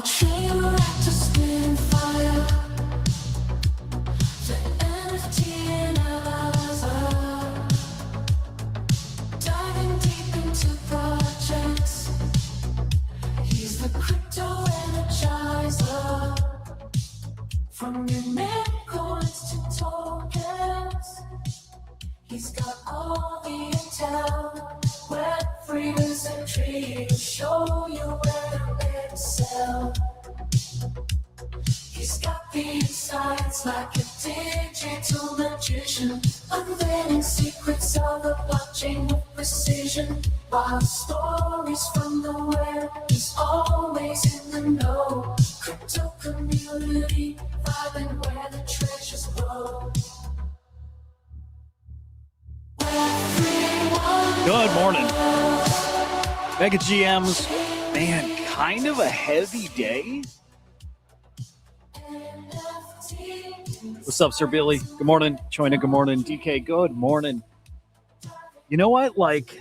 train wreck to spin fire. The NFT analyzer, diving deep into projects. He's the crypto energizer. From your meme coins to tokens, he's got all the intel. Web3 is a tree to show you where to excel. He's got the insights like a digital magician, unveiling secrets of the blockchain with precision. Wild stories from the web, he's always in the know. Crypto community, vibing where the treasures grow. Good morning. Mega GMs. Man, kind of a heavy day. What's up, Sir Billy? Good morning. Choina, good morning. DK, good morning. You know what? Like,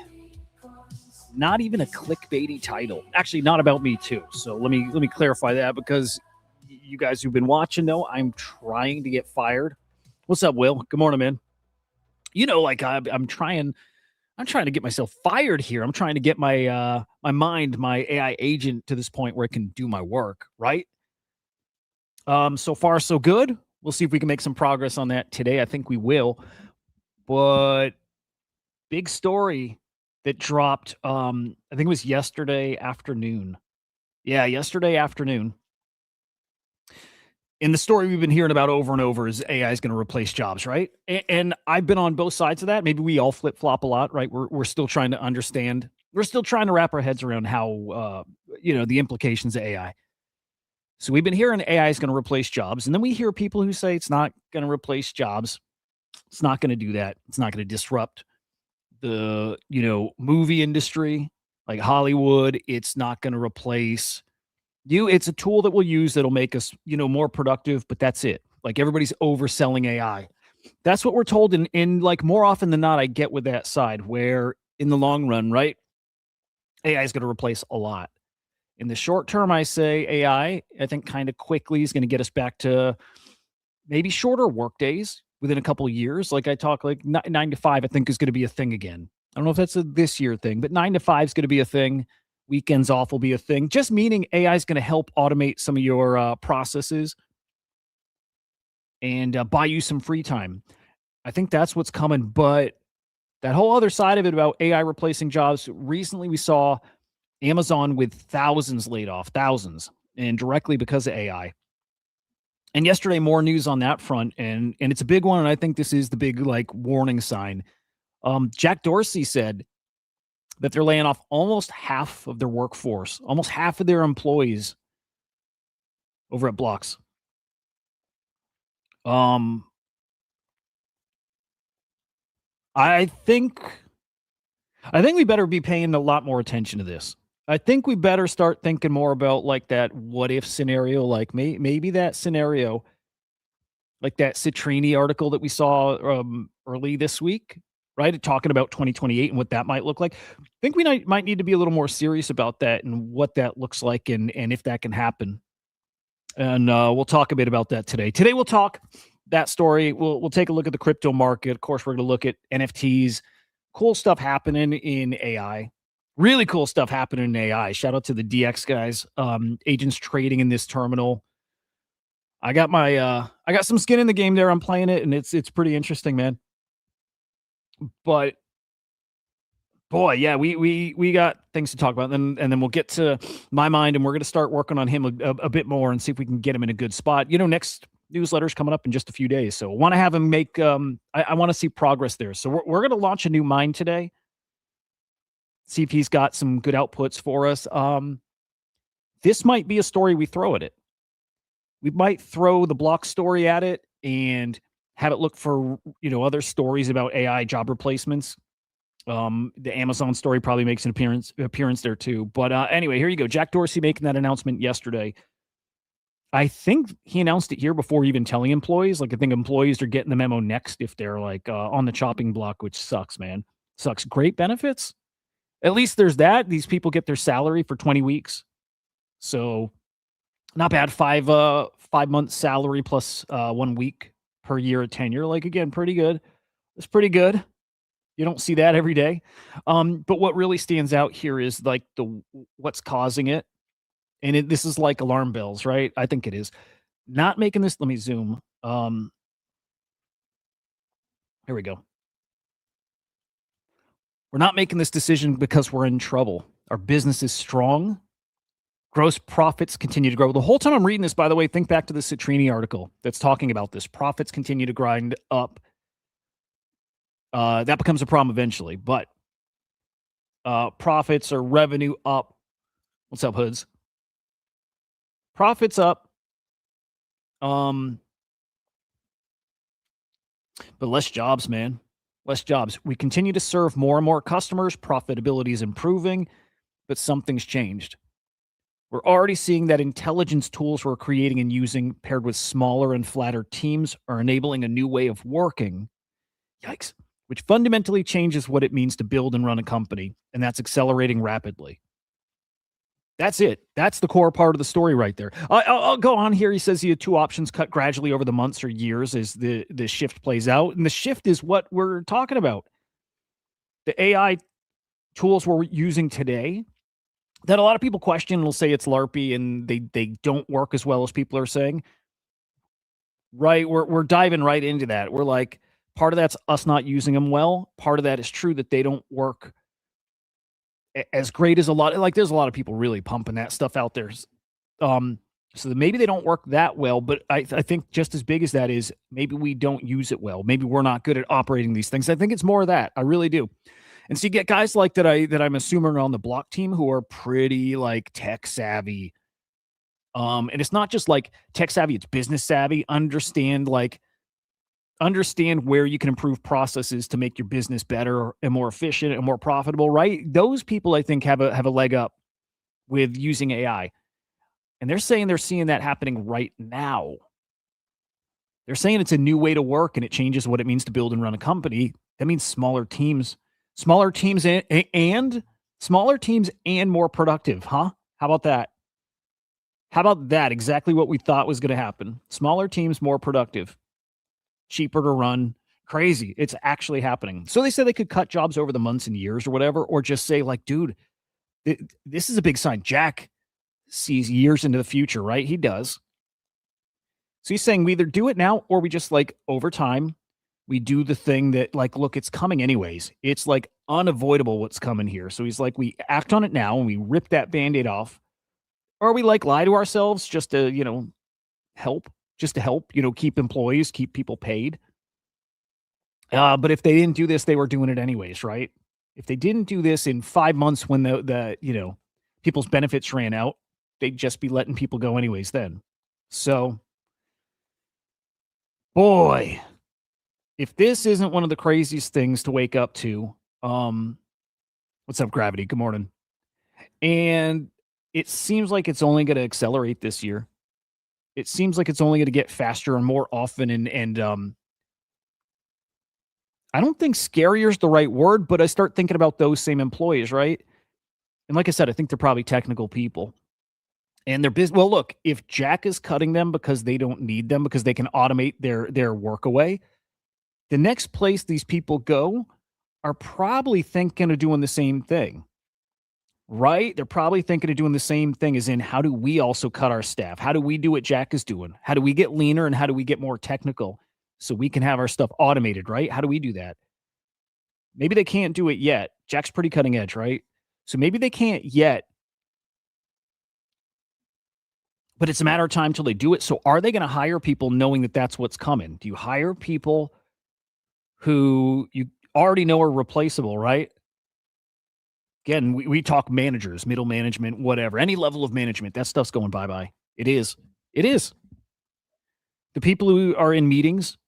not even a clickbaity title. Actually, not about me too. So let me clarify that, because you guys who've been watching know I'm trying to get fired. What's up, Will? Good morning, man. You know, like I'm trying to get myself fired here. I'm trying to get my my AI agent to this point where it can do my work, right? So far so good. We'll see if we can make some progress on that today. I think we will. But big story that dropped I think it was yesterday afternoon. Yeah, yesterday afternoon. And the story we've been hearing about over and over is AI is going to replace jobs, right? And I've been on both sides of that. Maybe we all flip-flop a lot, right? We're still trying to understand. We're still trying to wrap our heads around how, the implications of AI. So we've been hearing AI is going to replace jobs. And then we hear people who say it's not going to replace jobs. It's not going to do that. It's not going to disrupt the, movie industry like Hollywood. It's not going to replace it's a tool that we'll use that'll make us, more productive, but that's it. Like, everybody's overselling AI. That's what we're told in like more often than not, I get with that side, where in the long run, right, AI is going to replace a lot. In the short term, I say AI, I think kind of quickly is going to get us back to maybe shorter work days within a couple of years. Like I talk, like 9 to 5, I think is going to be a thing again. I don't know if that's a this year thing, but 9 to 5 is going to be a thing. Weekends off will be a thing. Just meaning AI is going to help automate some of your processes and buy you some free time. I think that's what's coming. But that whole other side of it about AI replacing jobs, recently we saw Amazon with thousands laid off, thousands, and directly because of AI. And yesterday, more news on that front, and it's a big one. And I think this is the big like warning sign. Jack Dorsey said that they're laying off almost half of their workforce, almost half of their employees over at Blocks. I think we better be paying a lot more attention to this. I think we better start thinking more about like that what if scenario, like maybe that scenario, like that Citrini article that we saw early this week, right? Talking about 2028 and what that might look like. I think we might need to be a little more serious about that and what that looks like and if that can happen. And we'll talk a bit about that today. Today we'll talk that story. We'll take a look at the crypto market. Of course, we're going to look at NFTs. Cool stuff happening in AI. Really cool stuff happening in AI. Shout out to the DX guys, agents trading in this terminal. I got some skin in the game there. I'm playing it, and it's pretty interesting, man. But boy, yeah, we got things to talk about, and then we'll get to my mind, and we're going to start working on him a bit more and see if we can get him in a good spot. Next newsletter's coming up in just a few days, so I want to have him make. I want to see progress there. So we're going to launch a new mine today. See if he's got some good outputs for us. This might be a story we throw at it. We might throw the block story at it and have it look for, other stories about AI job replacements. The Amazon story probably makes an appearance there too. But anyway, here you go. Jack Dorsey making that announcement yesterday. I think he announced it here before even telling employees. Like, I think employees are getting the memo next if they're like on the chopping block, which sucks, man. Sucks. Great benefits. At least there's that. These people get their salary for 20 weeks. So Not bad. 5 months salary plus 1 week per year of tenure. Like again, pretty good. It's pretty good. You don't see that every day. But what really stands out here is like the what's causing it. And this is like alarm bells, right? I think it is. Not making this, let me zoom. Here we go. We're not making this decision because we're in trouble. Our business is strong. Gross profits continue to grow. The whole time I'm reading this, by the way, think back to the Citrini article that's talking about this. Profits continue to grind up. That becomes a problem eventually, but profits or revenue up. What's up, Hoods? Profits up. But less jobs, man. Less jobs. We continue to serve more and more customers. Profitability is improving, but something's changed. We're already seeing that intelligence tools we're creating and using, paired with smaller and flatter teams, are enabling a new way of working. Yikes. Which fundamentally changes what it means to build and run a company, and that's accelerating rapidly. That's it. That's the core part of the story right there. I'll go on here. He says he had two options cut gradually over the months or years as the shift plays out. And the shift is what we're talking about. The AI tools we're using today that a lot of people question will say it's LARPy and they don't work as well as people are saying. Right. We're diving right into that. We're like, part of that's us not using them well. Part of that is true that they don't work as great as a lot. Like there's a lot of people really pumping that stuff out there. So maybe they don't work that well, but I think just as big as that is maybe we don't use it well. Maybe we're not good at operating these things. I think it's more of that. I really do. And so you get guys like that I'm assuming are on the block team who are pretty like tech savvy. And it's not just like tech savvy, it's business savvy. Understand where you can improve processes to make your business better and more efficient and more profitable, right? Those people I think have a leg up with using AI. And they're saying they're seeing that happening right now. They're saying it's a new way to work and it changes what it means to build and run a company. That means smaller teams and smaller teams and more productive, huh? How about that? How about that? Exactly what we thought was going to happen. Smaller teams, more productive, cheaper to run. Crazy. It's actually happening. So they said they could cut jobs over the months and years or whatever, or just say like, dude, this is a big sign. Jack sees years into the future, right? He does. So he's saying we either do it now or we just like over time, we do the thing that like, look, it's coming anyways. It's like unavoidable what's coming here. So he's like, we act on it now and we rip that Band-Aid off, or we like lie to ourselves just to, help, keep employees, keep people paid. But if they didn't do this, they were doing it anyways, right? If they didn't do this in 5 months when the people's benefits ran out, they'd just be letting people go anyways then. So, boy, if this isn't one of the craziest things to wake up to, what's up, Gravity? Good morning. And it seems like it's only going to accelerate this year. It seems like it's only going to get faster and more often. And I don't think scarier is the right word, but I start thinking about those same employees, right? And like I said, I think they're probably technical people. And they're busy. Well, look, if Jack is cutting them because they don't need them, because they can automate their work away, the next place these people go are probably thinking of doing the same thing, right? They're probably thinking of doing the same thing as in, how do we also cut our staff? How do we do what Jack is doing? How do we get leaner and how do we get more technical so we can have our stuff automated, right? How do we do that? Maybe they can't do it yet. Jack's pretty cutting edge, right? So maybe they can't yet, but it's a matter of time till they do it. So are they going to hire people knowing that that's what's coming? Do you hire people who you already know are replaceable, right? Again, we talk managers, middle management, whatever, any level of management, that stuff's going bye-bye. It is. It is. The people who are in meetings,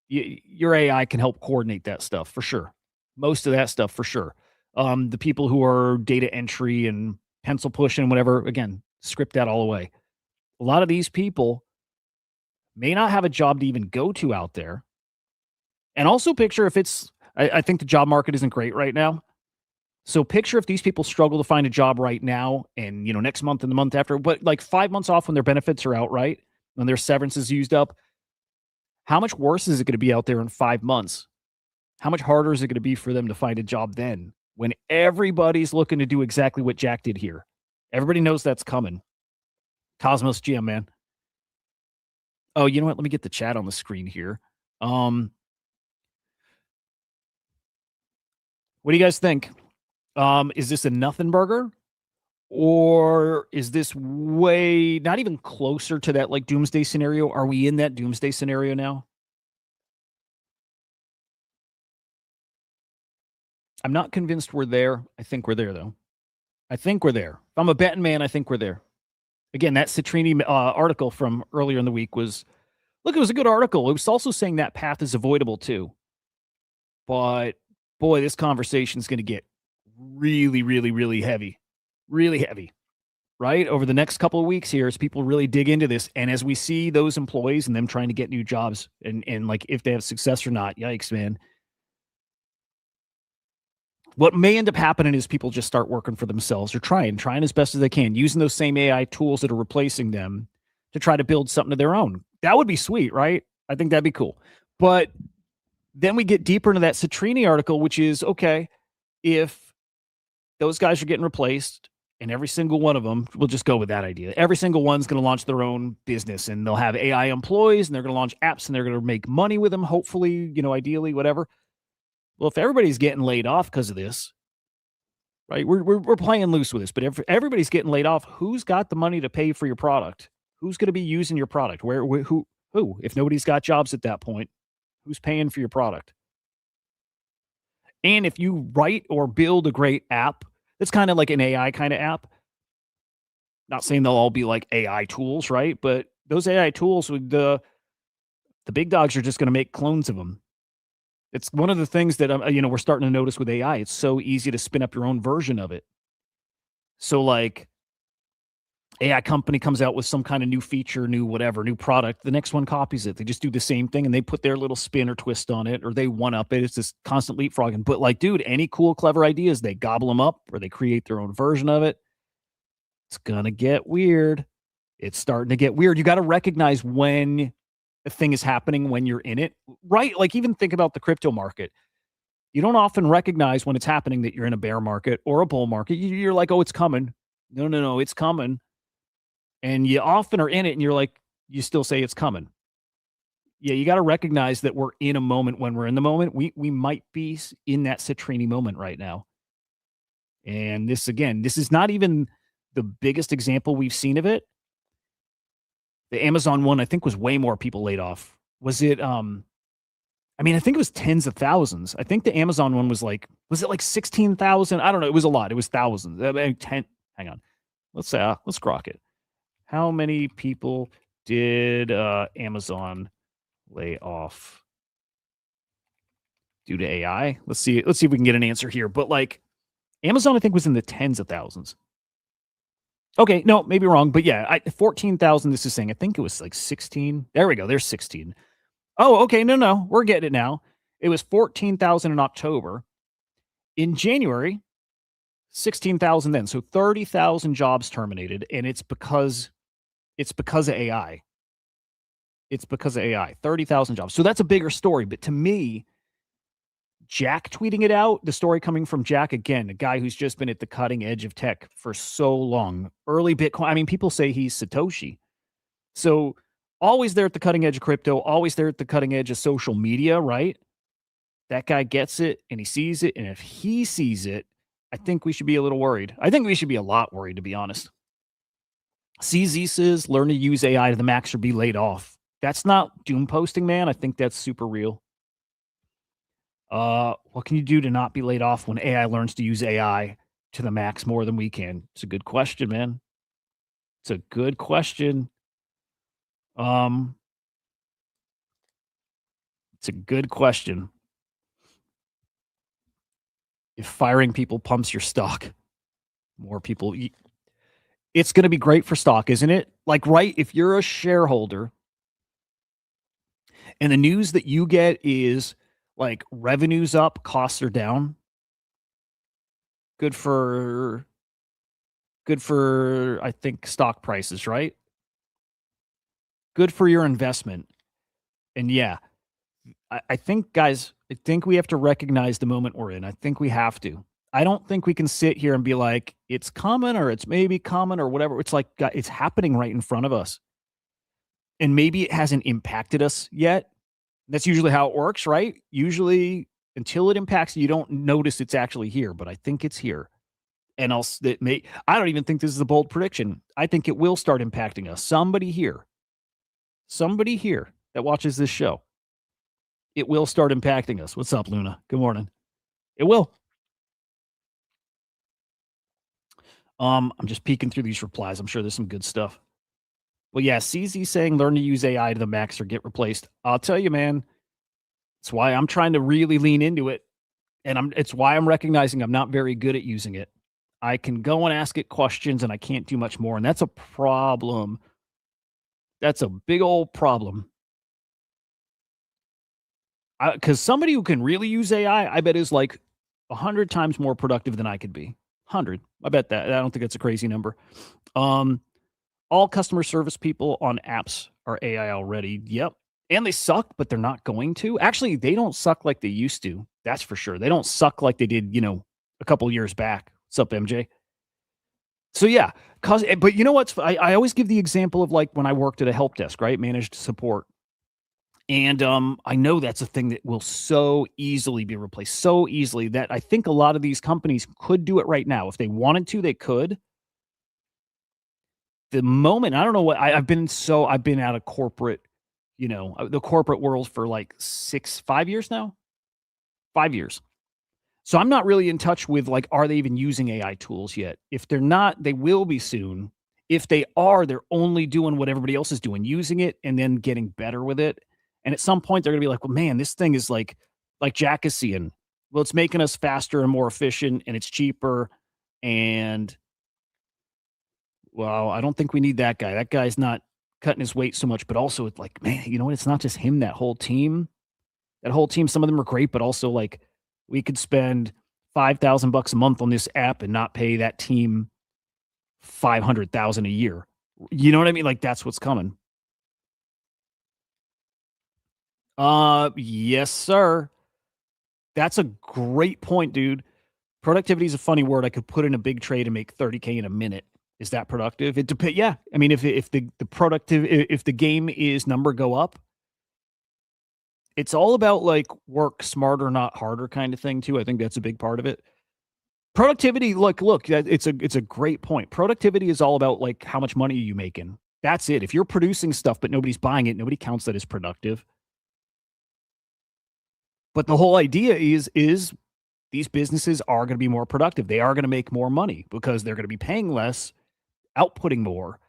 your AI can help coordinate that stuff for sure. Most of that stuff for sure. The people who are data entry and pencil pushing, whatever, again, script that all away. A lot of these people may not have a job to even go to out there. And also picture if it's, I think the job market isn't great right now. So picture if these people struggle to find a job right now and, next month and the month after, but like 5 months off when their benefits are out, right? When their severance is used up, how much worse is it going to be out there in 5 months? How much harder is it going to be for them to find a job then when everybody's looking to do exactly what Jack did here? Everybody knows that's coming. Cosmos GM, man. Oh, you know what? Let me get the chat on the screen here. What do you guys think? Is this a nothing burger? Or is this way not even closer to that like doomsday scenario? Are we in that doomsday scenario now? I'm not convinced we're there. I think we're there though. I think we're there. If I'm a betting man, I think we're there. Again, that Citrini article from earlier in the week was look, it was a good article. It was also saying that path is avoidable too. But boy, this conversation is going to get really, really, really heavy. Really heavy. Right? Over the next couple of weeks here, as people really dig into this, and as we see those employees and them trying to get new jobs and like if they have success or not, yikes, man. What may end up happening is people just start working for themselves or trying as best as they can, using those same AI tools that are replacing them to try to build something of their own. That would be sweet, right? I think that'd be cool. But then we get deeper into that Citrini article, which is okay, if those guys are getting replaced, and every single one of them, we'll just go with that idea. Every single one's going to launch their own business and they'll have AI employees and they're going to launch apps and they're going to make money with them, hopefully, ideally, whatever. Well, if everybody's getting laid off because of this, right? We're playing loose with this, but if everybody's getting laid off, who's got the money to pay for your product? Who's going to be using your product? Who? If nobody's got jobs at that point, who's paying for your product? And if you write or build a great app, that's kind of like an AI kind of app. Not saying they'll all be like AI tools, right? But those AI tools, with the big dogs are just going to make clones of them. It's one of the things that we're starting to notice with AI. It's so easy to spin up your own version of it. So like AI company comes out with some kind of new feature, new whatever, new product. The next one copies it. They just do the same thing and they put their little spin or twist on it, or they one up it. It's this constant leapfrogging. But like, dude, any cool, clever ideas, they gobble them up or they create their own version of it. It's gonna get weird. It's starting to get weird. You got to recognize when a thing is happening when you're in it, right? Like even think about the crypto market. You don't often recognize when it's happening that you're in a bear market or a bull market. You're like, oh, it's coming. No, it's coming. And you often are in it and you're like, you still say it's coming. Yeah, you got to recognize that we're in a moment when we're in the moment. We might be in that Citrini moment right now. And this, again, this is not even the biggest example we've seen of it. The Amazon one, I think, was way more people laid off. Was it, I think it was tens of thousands. I think the Amazon one was it like 16,000? I don't know. It was a lot. It was thousands. Hang on. Let's grok it. How many people did Amazon lay off due to AI? Let's see if we can get an answer here. But like Amazon, I think, was in the tens of thousands. Okay, no, maybe wrong, but yeah, 14,000. This is saying I think it was like 16. There we go. There's 16. Oh, okay. No, we're getting it now. It was 14,000 in October. In January, 16,000 then. So 30,000 jobs terminated, and it's because of AI. It's because of AI. 30,000 jobs. So that's a bigger story. But to me, Jack tweeting it out, the story coming from Jack, again, a guy who's just been at the cutting edge of tech for so long. Early Bitcoin. People say he's Satoshi. So always there at the cutting edge of crypto, always there at the cutting edge of social media, right? That guy gets it and he sees it. And if he sees it, I think we should be a little worried. I think we should be a lot worried, to be honest. CZ says, learn to use AI to the max or be laid off. That's not doom posting, man. I think that's super real. What can you do to not be laid off when AI learns to use AI to the max more than we can? It's a good question, man. It's a good question. It's a good question. If firing people pumps your stock, more people, it's going to be great for stock, isn't it? Like, right? If you're a shareholder and the news that you get is like revenues up, costs are down, good for I think stock prices, right? Good for your investment. And yeah, I think, guys, I think we have to recognize the moment we're in. I think we have to. I don't think we can sit here and be like, it's coming or it's maybe coming or whatever. It's like, it's happening right in front of us. And maybe it hasn't impacted us yet. That's usually how it works, right? Usually, until it impacts you, you don't notice it's actually here. But I think it's here. And I don't even think this is a bold prediction. I think it will start impacting us. Somebody here that watches this show, it will start impacting us. What's up, Luna? Good morning. It will. I'm just peeking through these replies. I'm sure there's some good stuff. Well, yeah, CZ saying learn to use AI to the max or get replaced. I'll tell you, man. It's why I'm trying to really lean into it. And it's why I'm recognizing I'm not very good at using it. I can go and ask it questions and I can't do much more. And that's a problem. That's a big old problem. Because somebody who can really use AI, I bet is like 100 times more productive than I could be. 100. I bet that. I don't think that's a crazy number. All customer service people on apps are AI already. Yep. And they suck, but they're not going to. Actually, they don't suck like they used to. That's for sure. They don't suck like they did, a couple years back. What's up, MJ? So yeah, but you know what's? I always give the example of like when I worked at a help desk, right? Managed support. And I know that's a thing that will so easily be replaced, so easily that I think a lot of these companies could do it right now. If they wanted to, they could. The moment, I don't know what I've been out of corporate, the corporate world for like 5 years now. 5 years. So I'm not really in touch with like, are they even using AI tools yet? If they're not, they will be soon. If they are, they're only doing what everybody else is doing, using it and then getting better with it. And at some point, they're going to be like, well, man, this thing is like Jack is seeing. Well, it's making us faster and more efficient and it's cheaper. And well, I don't think we need that guy. That guy's not cutting his weight so much, but also it's like, man, you know what? It's not just him, that whole team. Some of them are great, but also like we could spend $5,000 a month on this app and not pay that team $500,000 a year. You know what I mean? Like that's what's coming. Yes, sir. That's a great point, dude. Productivity is a funny word. I could put in a big trade and make 30K in a minute. Is that productive? It depends. Yeah. I mean, if the game is number go up, it's all about like work smarter, not harder kind of thing too. I think that's a big part of it. Productivity, look, it's a great point. Productivity is all about like how much money are you making? That's it. If you're producing stuff but nobody's buying it, nobody counts that as productive. But the whole idea is these businesses are going to be more productive. They are going to make more money because they're going to be paying less, outputting more.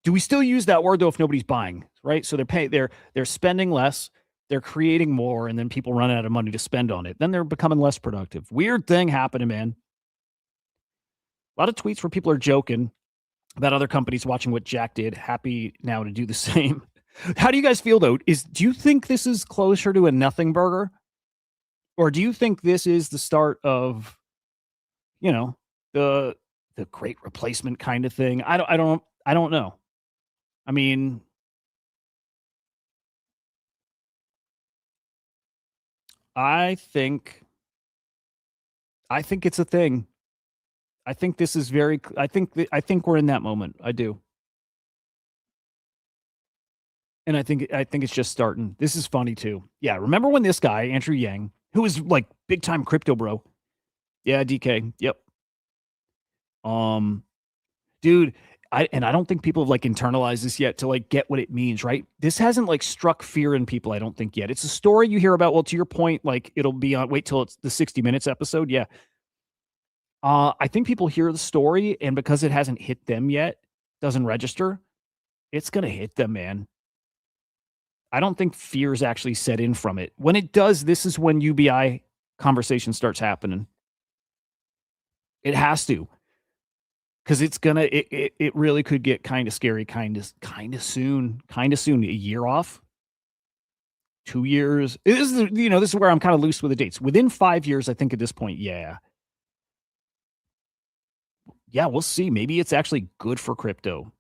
Do we still use that word though if nobody's buying, right? So they're spending less, they're creating more, and then people run out of money to spend on it. Then they're becoming less productive. Weird thing happening, man. A lot of tweets where people are joking about other companies watching what Jack did, happy now to do the same. How do you guys feel though? Do you think this is closer to a nothing burger? Or do you think this is the start of, the great replacement kind of thing? I don't know. I mean, I think it's a thing. I think this is I think we're in that moment. I do. And I think it's just starting. This is funny too. Yeah, remember when this guy, Andrew Yang, who was like big time crypto bro. Yeah, DK. Yep. Dude, I don't think people have like internalized this yet to like get what it means, right? This hasn't like struck fear in people, I don't think yet. It's a story you hear about. Well, to your point, like it'll be on wait till it's the 60 Minutes episode. Yeah. I think people hear the story and because it hasn't hit them yet, doesn't register, it's gonna hit them, man. I don't think fear's actually set in from it. When it does, this is when UBI conversation starts happening. It has to. Because it really could get kind of scary, kind of soon. A year off, 2 years. This is where I'm kind of loose with the dates. Within 5 years, I think at this point, yeah. Yeah, we'll see. Maybe it's actually good for crypto.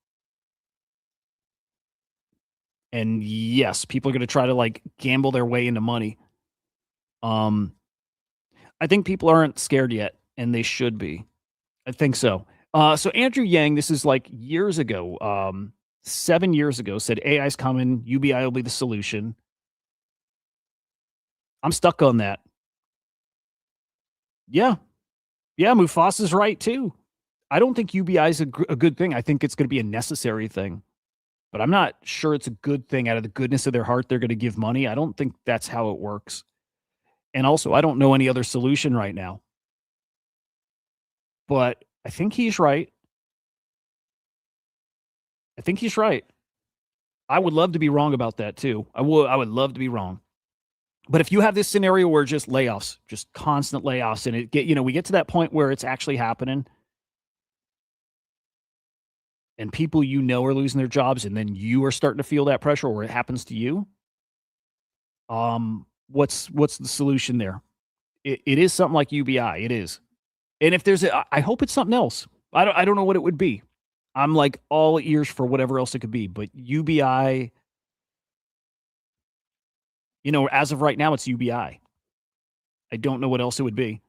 And yes, people are going to try to like gamble their way into money. Um, I think people aren't scared yet, and they should be. I think so. So Andrew Yang, this is like years ago, 7 years ago, said AI's coming, UBI will be the solution. I'm stuck on that. Yeah, yeah, Mufasa's right too. I don't think UBI is a good thing. I think it's going to be a necessary thing, but I'm not sure it's a good thing. Out of the goodness of their heart, they're going to give money. I don't think that's how it works. And also, I don't know any other solution right now. But I think he's right. I think he's right. I would love to be wrong about that too. I would love to be wrong. But if you have this scenario where just layoffs, just constant layoffs, and we get to that point where it's actually happening, and people are losing their jobs, and then you are starting to feel that pressure, or it happens to you. What's the solution there? It is something like UBI. It is, and if I hope it's something else. I don't know what it would be. I'm like all ears for whatever else it could be, but UBI. As of right now, it's UBI. I don't know what else it would be.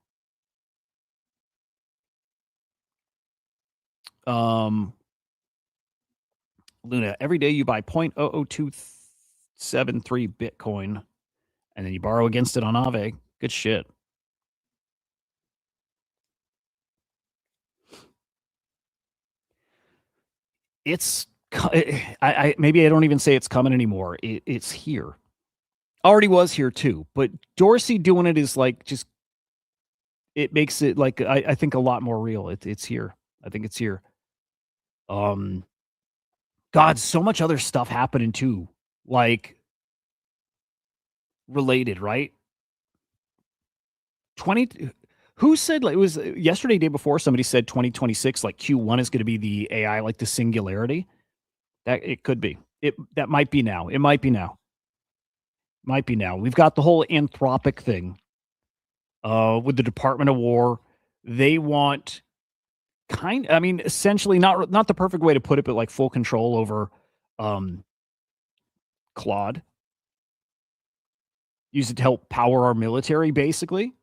Um, Luna, every day you buy 0.00273 Bitcoin, and then you borrow against it on Aave. Good shit. It's maybe I don't even say it's coming anymore. It's here. Already was here too, but Dorsey doing it is like just it makes it like I think a lot more real. It's here. I think it's here. Um, God, so much other stuff happening too, like related, right? 20 who said like it was yesterday, day before somebody said 2026 like Q1 is going to be the AI like the singularity. That it could be. That might be now. It might be now. Might be now. We've got the whole Anthropic thing with the Department of War. They want essentially not the perfect way to put it, but like full control over um Claude. Use it to help power our military, basically.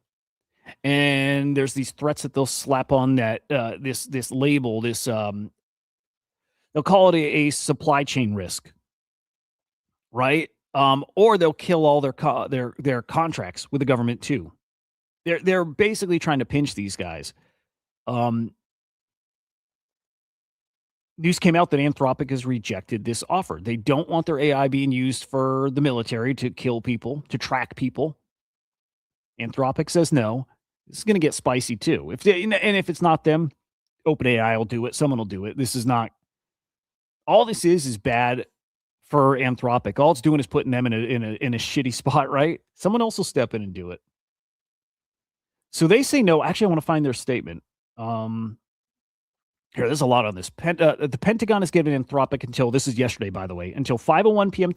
And there's these threats that they'll slap on that this label, they'll call it a supply chain risk, right? Or they'll kill all their contracts with the government too. They're basically trying to pinch these guys. News came out that Anthropic has rejected this offer. They don't want their AI being used for the military to kill people, to track people. Anthropic says no. This is going to get spicy too. And if it's not them, OpenAI will do it. Someone will do it. This is not. All this is bad for Anthropic. All it's doing is putting them in a shitty spot, right? Someone else will step in and do it. So they say no. Actually, I want to find their statement. Here, there's a lot on this. The Pentagon has given Anthropic until, this is yesterday, by the way, until 5:01 p.m.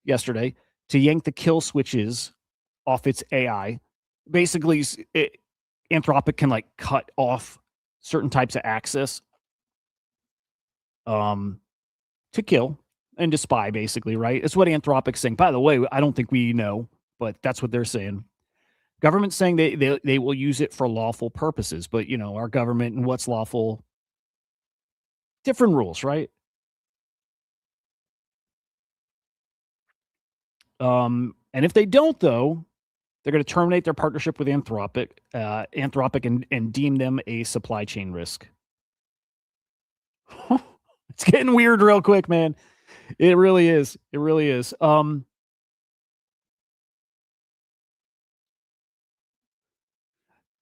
yesterday, to yank the kill switches off its AI. Basically, Anthropic can like cut off certain types of access to kill and to spy, basically, right? It's what Anthropic's saying. By the way, I don't think we know, but that's what they're saying. Government's saying they will use it for lawful purposes, but our government and what's lawful, different rules, right? And if they don't, though, they're going to terminate their partnership with Anthropic, and deem them a supply chain risk. It's getting weird real quick, man. It really is. It really is.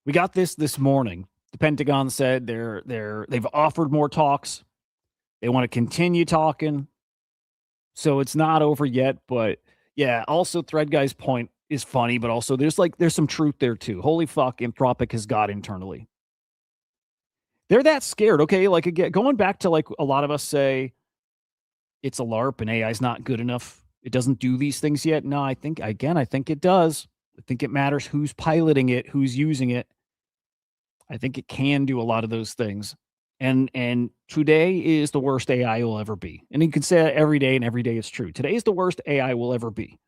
We got this morning. The Pentagon said they've offered more talks. They want to continue talking. So it's not over yet, but yeah, also Thread Guy's point is funny, but also there's some truth there too. Holy fuck, Anthropic has got internally. They're that scared. Okay, like again, going back to like a lot of us say it's a LARP and AI is not good enough. It doesn't do these things yet. No, I think it does. I think it matters who's piloting it, who's using it. I think it can do a lot of those things. And today is the worst AI will ever be. And you can say that every day, and every day is true. Today is the worst AI will ever be.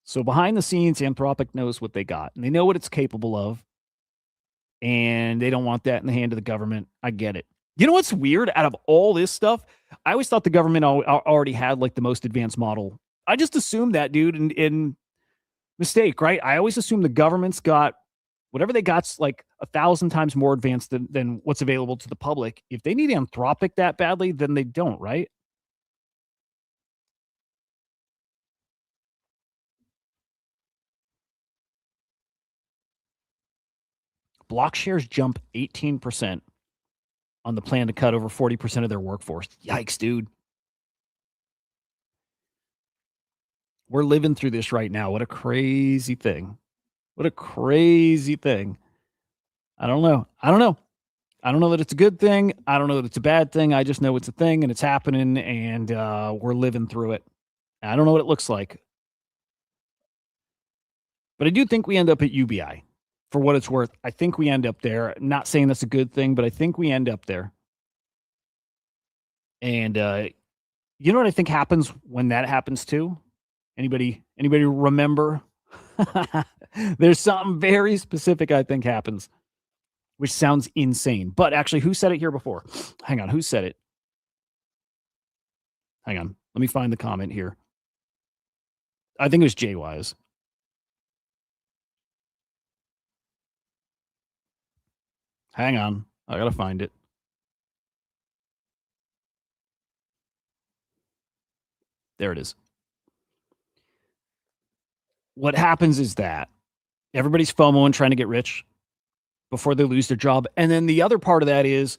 So behind the scenes, Anthropic knows what they got, and they know what it's capable of, and they don't want that in the hand of the government. I get it. You know what's weird? Out of all this stuff, I always thought the government already had like the most advanced model. I just assumed that, dude, in mistake, right? I always assume the government's got whatever they got's like 1,000 times more advanced than what's available to the public. If they need Anthropic that badly, then they don't, right? Block shares jump 18% on the plan to cut over 40% of their workforce. Yikes, dude. We're living through this right now. What a crazy thing. What a crazy thing. I don't know. I don't know. I don't know that it's a good thing. I don't know that it's a bad thing. I just know it's a thing and it's happening, and we're living through it. I don't know what it looks like, but I do think we end up at UBI for what it's worth. I think we end up there. Not saying that's a good thing, but I think we end up there. And you know what I think happens when that happens too? Anybody remember? There's something very specific I think happens, which sounds insane. But actually, who said it here before? Hang on, who said it? Hang on. Let me find the comment here. I think it was Jay Wise. Hang on. I got to find it. There it is. What happens is that everybody's FOMO trying to get rich before they lose their job. And then the other part of that is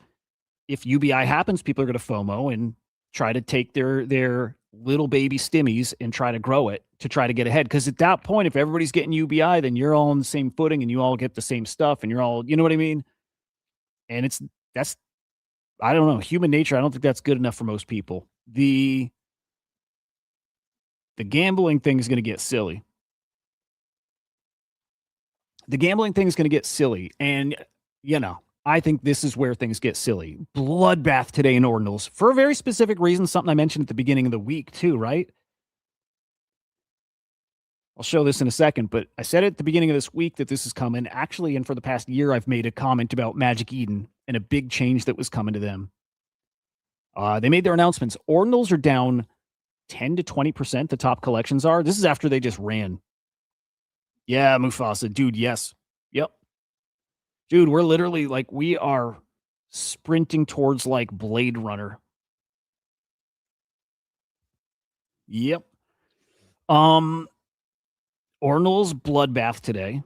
if UBI happens, people are going to FOMO and try to take their little baby stimmies and try to grow it to try to get ahead. Because at that point, if everybody's getting UBI, then you're all on the same footing and you all get the same stuff and you're all, you know what I mean? And that's, I don't know, human nature. I don't think that's good enough for most people. The gambling thing is going to get silly. The gambling thing is going to get silly. And, you know, I think this is where things get silly. Bloodbath today in Ordinals for a very specific reason, something I mentioned at the beginning of the week too, right? I'll show this in a second, but I said at the beginning of this week that this is coming. Actually, and for the past year, I've made a comment about Magic Eden and a big change that was coming to them. They made their announcements. Ordinals are down 10 to 20%. The top collections are. This is after they just ran. Yeah, Mufasa. Dude, yes. Yep. Dude, we're literally like, we are sprinting towards like Blade Runner. Yep. Ordinal's bloodbath today.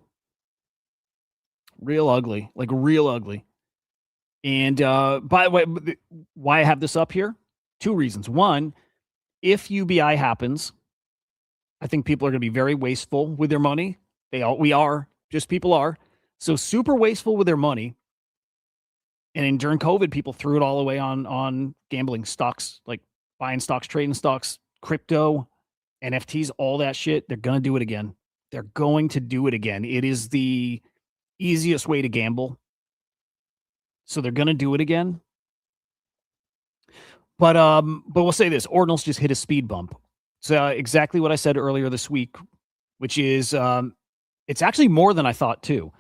Real ugly. Like real ugly. And by the way, why I have this up here? Two reasons. One, if UBI happens, I think people are going to be very wasteful with their money. We are, just people are. So super wasteful with their money. And during COVID, people threw it all away on gambling stocks, like buying stocks, trading stocks, crypto, NFTs, all that shit. They're going to do it again. They're going to do it again. It is the easiest way to gamble. So they're going to do it again. But we'll say this, Ordinals just hit a speed bump. So exactly what I said earlier this week, which is it's actually more than I thought too.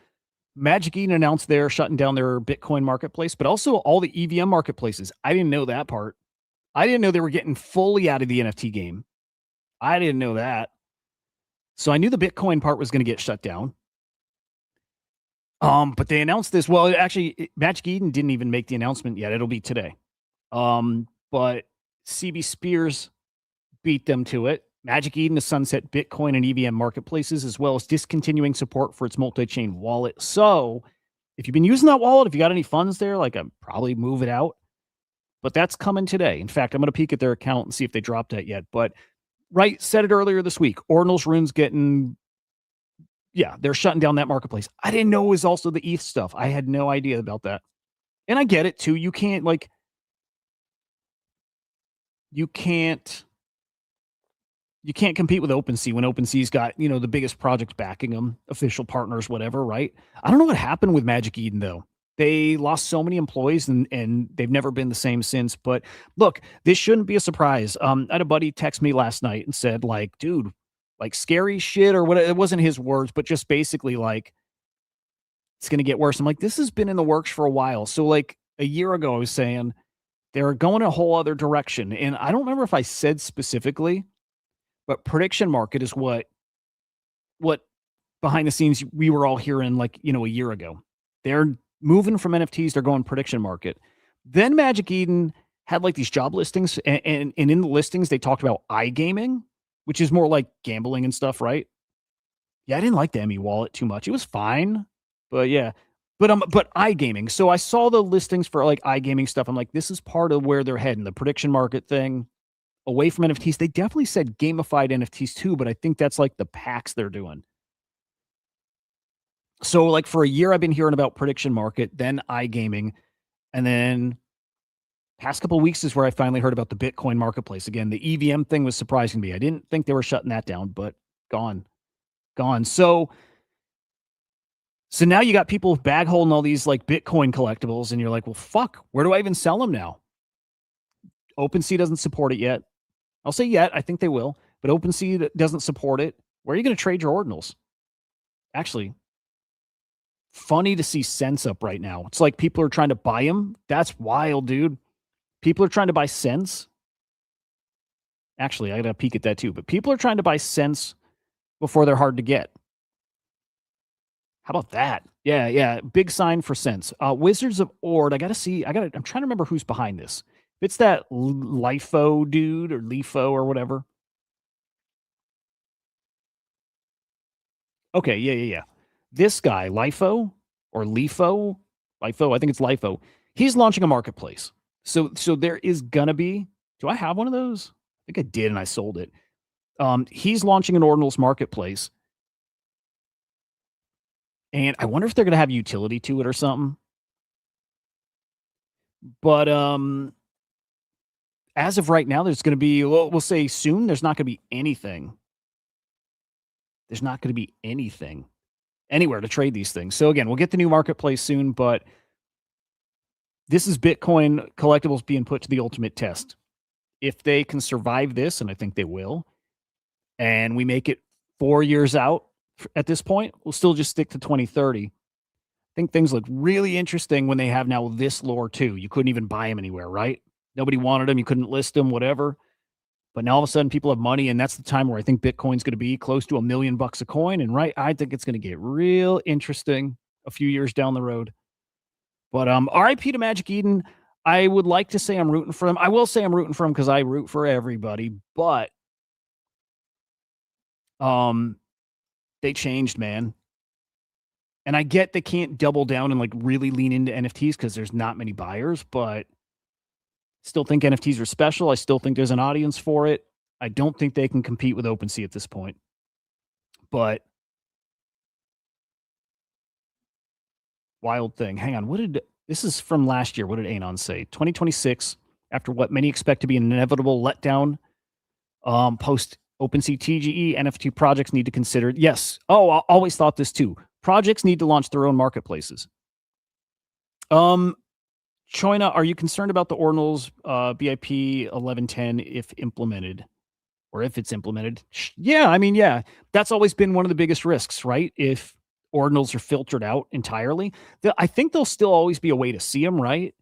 Magic Eden announced they're shutting down their Bitcoin marketplace, but also all the EVM marketplaces. I didn't know that part. I didn't know they were getting fully out of the NFT game. I didn't know that. So I knew the Bitcoin part was going to get shut down. But they announced this. Well, actually, Magic Eden didn't even make the announcement yet. It'll be today. But CB Spears beat them to it. Magic Eden has sunset Bitcoin and EVM marketplaces, as well as discontinuing support for its multi-chain wallet. So if you've been using that wallet, if you got any funds there, like I'd probably move it out. But that's coming today. In fact, I'm going to peek at their account and see if they dropped that yet. But right, said it earlier this week. Ordinals Rune's getting, yeah, they're shutting down that marketplace. I didn't know it was also the ETH stuff. I had no idea about that. And I get it too. You can't you can't compete with OpenSea when OpenSea's got, the biggest projects backing them, official partners, whatever, right? I don't know what happened with Magic Eden though. They lost so many employees and they've never been the same since. But look, this shouldn't be a surprise. I had a buddy text me last night and said, like, dude, like scary shit or what, it wasn't his words, but just basically like it's gonna get worse. I'm like, this has been in the works for a while. So like a year ago, I was saying they're going a whole other direction. And I don't remember if I said specifically, but prediction market is what behind the scenes we were all hearing like, a year ago. They're moving from NFTs, they're going prediction market. Then Magic Eden had like these job listings and in the listings they talked about iGaming, which is more like gambling and stuff, right? Yeah, I didn't like the Emmy wallet too much. It was fine, but yeah. But iGaming. So I saw the listings for like iGaming stuff. I'm like, this is part of where they're heading, the prediction market thing away from NFTs. They definitely said gamified NFTs too, but I think that's like the packs they're doing. So like for a year, I've been hearing about prediction market, then iGaming, and then past couple of weeks is where I finally heard about the Bitcoin marketplace. Again, the EVM thing was surprising me. I didn't think they were shutting that down, but gone, gone. So now you got people bag holding all these like Bitcoin collectibles, and you're like, well, fuck, where do I even sell them now? OpenSea doesn't support it yet. I'll say yet. I think they will, but OpenSea doesn't support it. Where are you going to trade your ordinals? Actually, funny to see cents up right now. It's like people are trying to buy them. That's wild, dude. People are trying to buy cents. Actually, I got to peek at that too. But people are trying to buy cents before they're hard to get. How about that? Yeah, yeah. Big sign for cents. Wizards of Ord. I'm trying to remember who's behind this. If it's that LIFO dude or LIFO or whatever. Okay, yeah. This guy, LIFO or LIFO, I think it's LIFO. He's launching a marketplace. So there is gonna be. Do I have one of those? I think I did, and I sold it. He's launching an ordinals marketplace, and I wonder if they're gonna have utility to it or something. But as of right now, there's gonna be. Well, we'll say soon. There's not gonna be anything. There's not gonna be anything anywhere to trade these things. So again, we'll get the new marketplace soon, but this is Bitcoin collectibles being put to the ultimate test. If they can survive this, and I think they will, and we make it 4 years out at this point, we'll still just stick to 2030. I think things look really interesting when they have now this lore too. You couldn't even buy them anywhere, right? Nobody wanted them. You couldn't list them, whatever. But now all of a sudden people have money, and that's the time where I think Bitcoin's going to be close to $1 million a coin. And right, I think it's going to get real interesting a few years down the road. But RIP to Magic Eden. I would like to say I'm rooting for them. I will say I'm rooting for them because I root for everybody. But they changed, man. And I get they can't double down and like really lean into NFTs because there's not many buyers, but still think NFTs are special. I still think there's an audience for it. I don't think they can compete with OpenSea at this point. But wild thing. Hang on. This is from last year. What did Anon say? 2026, after what many expect to be an inevitable letdown, post OpenSea TGE, NFT projects need to consider. Yes. Oh, I always thought this too. Projects need to launch their own marketplaces. Choina, are you concerned about the ordinals BIP 1110 if implemented? Or if it's implemented? Yeah, I mean, yeah. That's always been one of the biggest risks, right? If ordinals are filtered out entirely. I think there'll still always be a way to see them, right?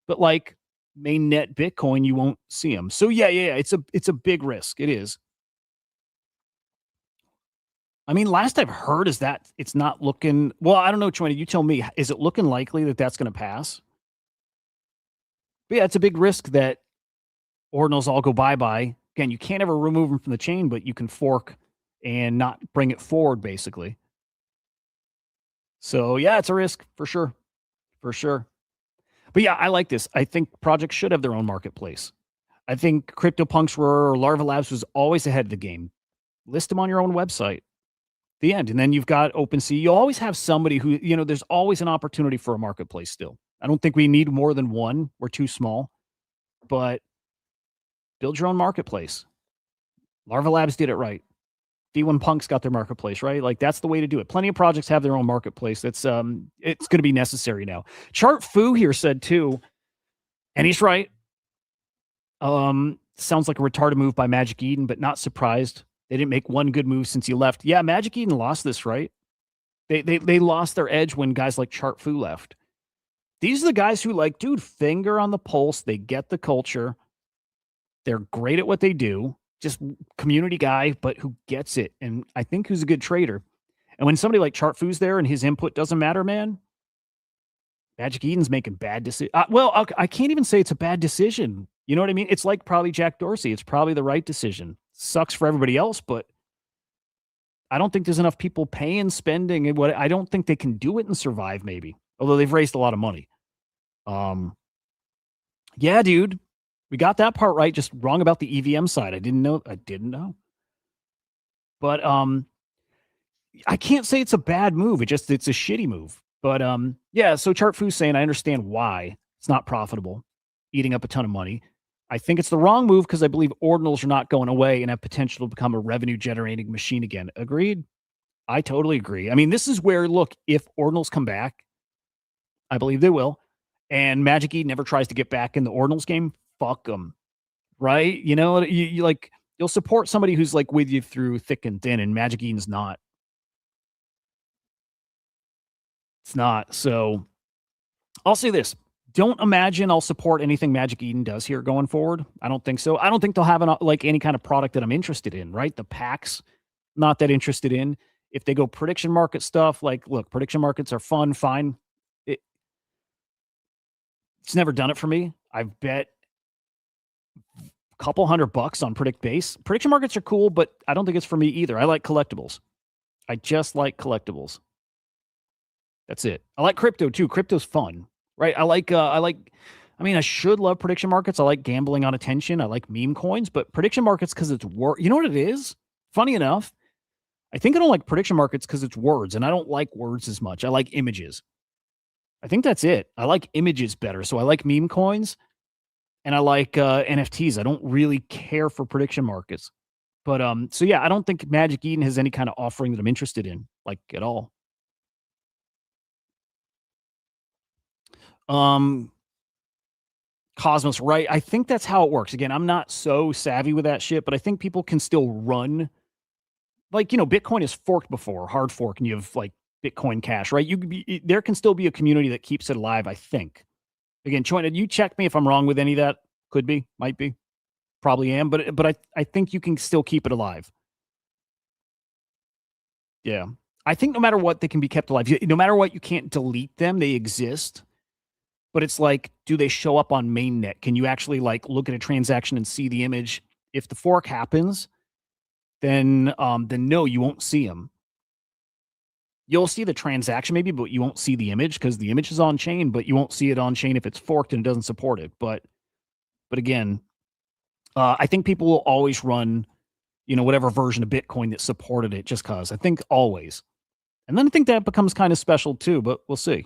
But like mainnet Bitcoin, you won't see them. So yeah. It's a big risk. It is. I mean, last I've heard is that it's not looking. Well, I don't know, Choina. You tell me. Is it looking likely that that's going to pass? But yeah, it's a big risk that ordinals all go bye-bye. Again, you can't ever remove them from the chain, but you can fork and not bring it forward, basically. So yeah, it's a risk for sure. For sure. But yeah, I like this. I think projects should have their own marketplace. I think CryptoPunks or Larva Labs was always ahead of the game. List them on your own website. The end. And then you've got OpenSea. You always have somebody who, there's always an opportunity for a marketplace still. I don't think we need more than one. We're too small. But build your own marketplace. Larva Labs did it right. D1 Punks got their marketplace, right? Like that's the way to do it. Plenty of projects have their own marketplace. It's going to be necessary now. Chart Foo here said too, and he's right. Sounds like a retarded move by Magic Eden, but not surprised. They didn't make one good move since he left. Yeah, Magic Eden lost this, right? They lost their edge when guys like Chart Foo left. These are the guys who like, dude, finger on the pulse. They get the culture. They're great at what they do. Just community guy, but who gets it. And I think who's a good trader. And when somebody like Chart Foo's there and his input doesn't matter, man, Magic Eden's making bad decisions. I can't even say it's a bad decision. You know what I mean? It's like probably Jack Dorsey. It's probably the right decision. Sucks for everybody else, but I don't think there's enough people paying, spending, and what I don't think they can do it and survive. Maybe, although they've raised a lot of money. Um, yeah, dude, we got that part right. Just wrong about the EVM side. I didn't know. But I can't say it's a bad move. It's a shitty move. But yeah. So Chart Foo's saying I understand why it's not profitable, eating up a ton of money. I think it's the wrong move because I believe ordinals are not going away and have potential to become a revenue generating machine again. Agreed. I totally agree. I mean, this is where look, if ordinals come back, I believe they will, and Magic Eden never tries to get back in the ordinals game, fuck them, right? You know, you like you'll support somebody who's like with you through thick and thin, and Magic Eden's not. It's not. So I'll say this. Don't imagine I'll support anything Magic Eden does here going forward. I don't think so. I don't think they'll have like any kind of product that I'm interested in, right? The packs, not that interested in. If they go prediction market stuff, like, look, prediction markets are fun, fine. It, it's never done it for me. I've bet a couple $100 on predict base. Prediction markets are cool, but I don't think it's for me either. I like collectibles. I just like collectibles. That's it. I like crypto too. Crypto's fun, right? I mean, I should love prediction markets. I like gambling on attention. I like meme coins, but prediction markets because it's word. You know what it is? Funny enough, I think I don't like prediction markets because it's words, and I don't like words as much. I like images. I think that's it. I like images better. So I like meme coins and I like NFTs. I don't really care for prediction markets. But so yeah, I don't think Magic Eden has any kind of offering that I'm interested in, like at all. Um Cosmos, right? I think that's how it works. Again, I'm not so savvy with that shit, but I think people can still run like, you know, Bitcoin is forked before, hard fork, and you have like Bitcoin Cash, right? There can still be a community that keeps it alive, I think. Again, Choina, you check me if I'm wrong with any of that. Could be, might be, probably am, but I think you can still keep it alive. Yeah. I think no matter what, they can be kept alive. No matter what, you can't delete them. They exist. But it's like, do they show up on mainnet? Can you actually like look at a transaction and see the image? If the fork happens, then no, you won't see them. You'll see the transaction maybe, but you won't see the image because the image is on chain, but you won't see it on chain if it's forked and it doesn't support it. But again, I think people will always run, you know, whatever version of Bitcoin that supported it, just cause. I think always. And then I think that becomes kind of special too, but we'll see.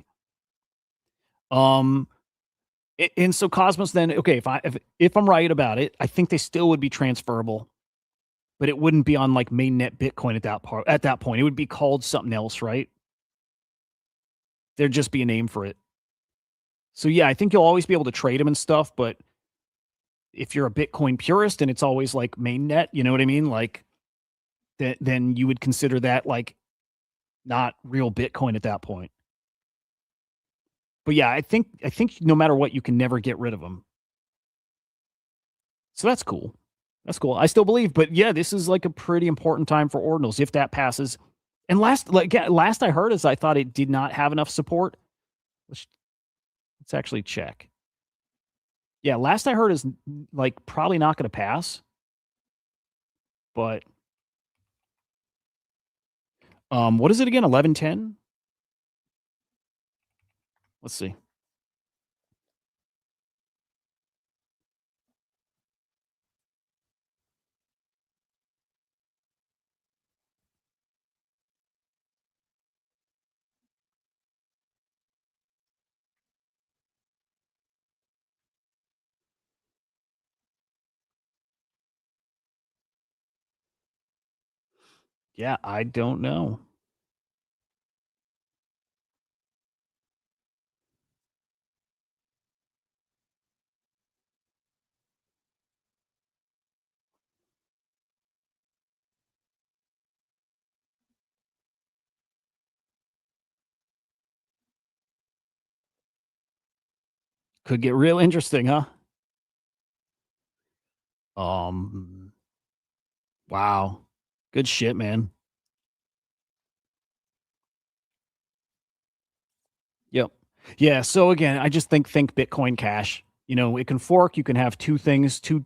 Um, and so Cosmos then, okay, if I'm right about it, I think they still would be transferable, but it wouldn't be on like mainnet Bitcoin at that point. It would be called something else, right? There'd just be a name for it. So yeah, I think you'll always be able to trade them and stuff, but if you're a Bitcoin purist and it's always like mainnet, you know what I mean? Like then you would consider that like not real Bitcoin at that point. But yeah, I think no matter what, you can never get rid of them. So that's cool. That's cool. I still believe, but yeah, this is like a pretty important time for ordinals if that passes. And last I heard is I thought it did not have enough support. Let's actually check. Yeah, last I heard is like probably not going to pass. But what is it again? 1110. Let's see. Yeah, I don't know. Could get real interesting, huh? Um, wow. Good shit, man. Yep. Yeah. So again, I just think Bitcoin Cash. You know, it can fork. You can have two things, two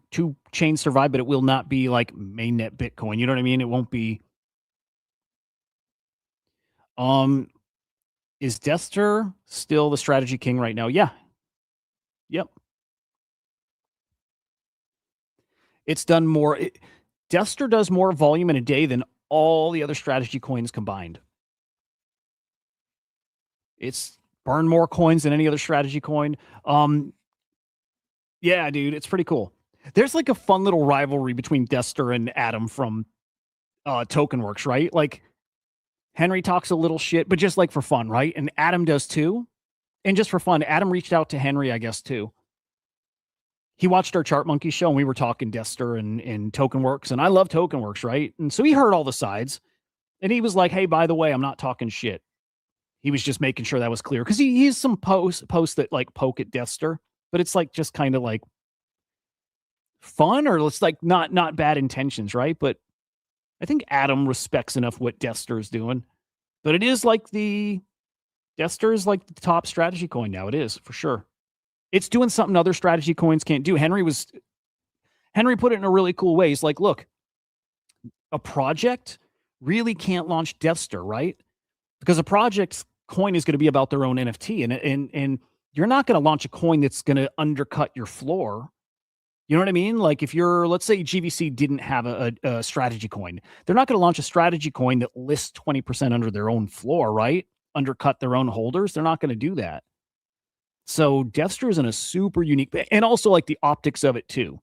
chains survive, but it will not be like mainnet Bitcoin. You know what I mean? It won't be. Um, is Dester still the strategy king right now? Yeah. Yep. It's done more. Dester does more volume in a day than all the other strategy coins combined. It's burned more coins than any other strategy coin. Yeah, dude, it's pretty cool. There's like a fun little rivalry between Dester and Adam from TokenWorks, right? Like Henry talks a little shit, but just like for fun, right? And Adam does too. And just for fun, Adam reached out to Henry, I guess, too. He watched our Chart Monkey show and we were talking Dester and TokenWorks. And I love TokenWorks, right? And so he heard all the sides and he was like, hey, by the way, I'm not talking shit. He was just making sure that was clear because he's some posts that like poke at Dester, but it's like just kind of like fun or it's like not bad intentions, right? But I think Adam respects enough what Dester is doing. But it is like the Dester is like the top strategy coin now. It is for sure. It's doing something other strategy coins can't do. Henry put it in a really cool way. He's like, look, a project really can't launch Dester, right? Because a project's coin is going to be about their own NFT, and you're not going to launch a coin that's going to undercut your floor. You know what I mean? Like if you're, let's say GVC didn't have a strategy coin, they're not going to launch a strategy coin that lists 20% under their own floor, right? Undercut their own holders. They're not going to do that. So Dester is in a super unique, and also like the optics of it too.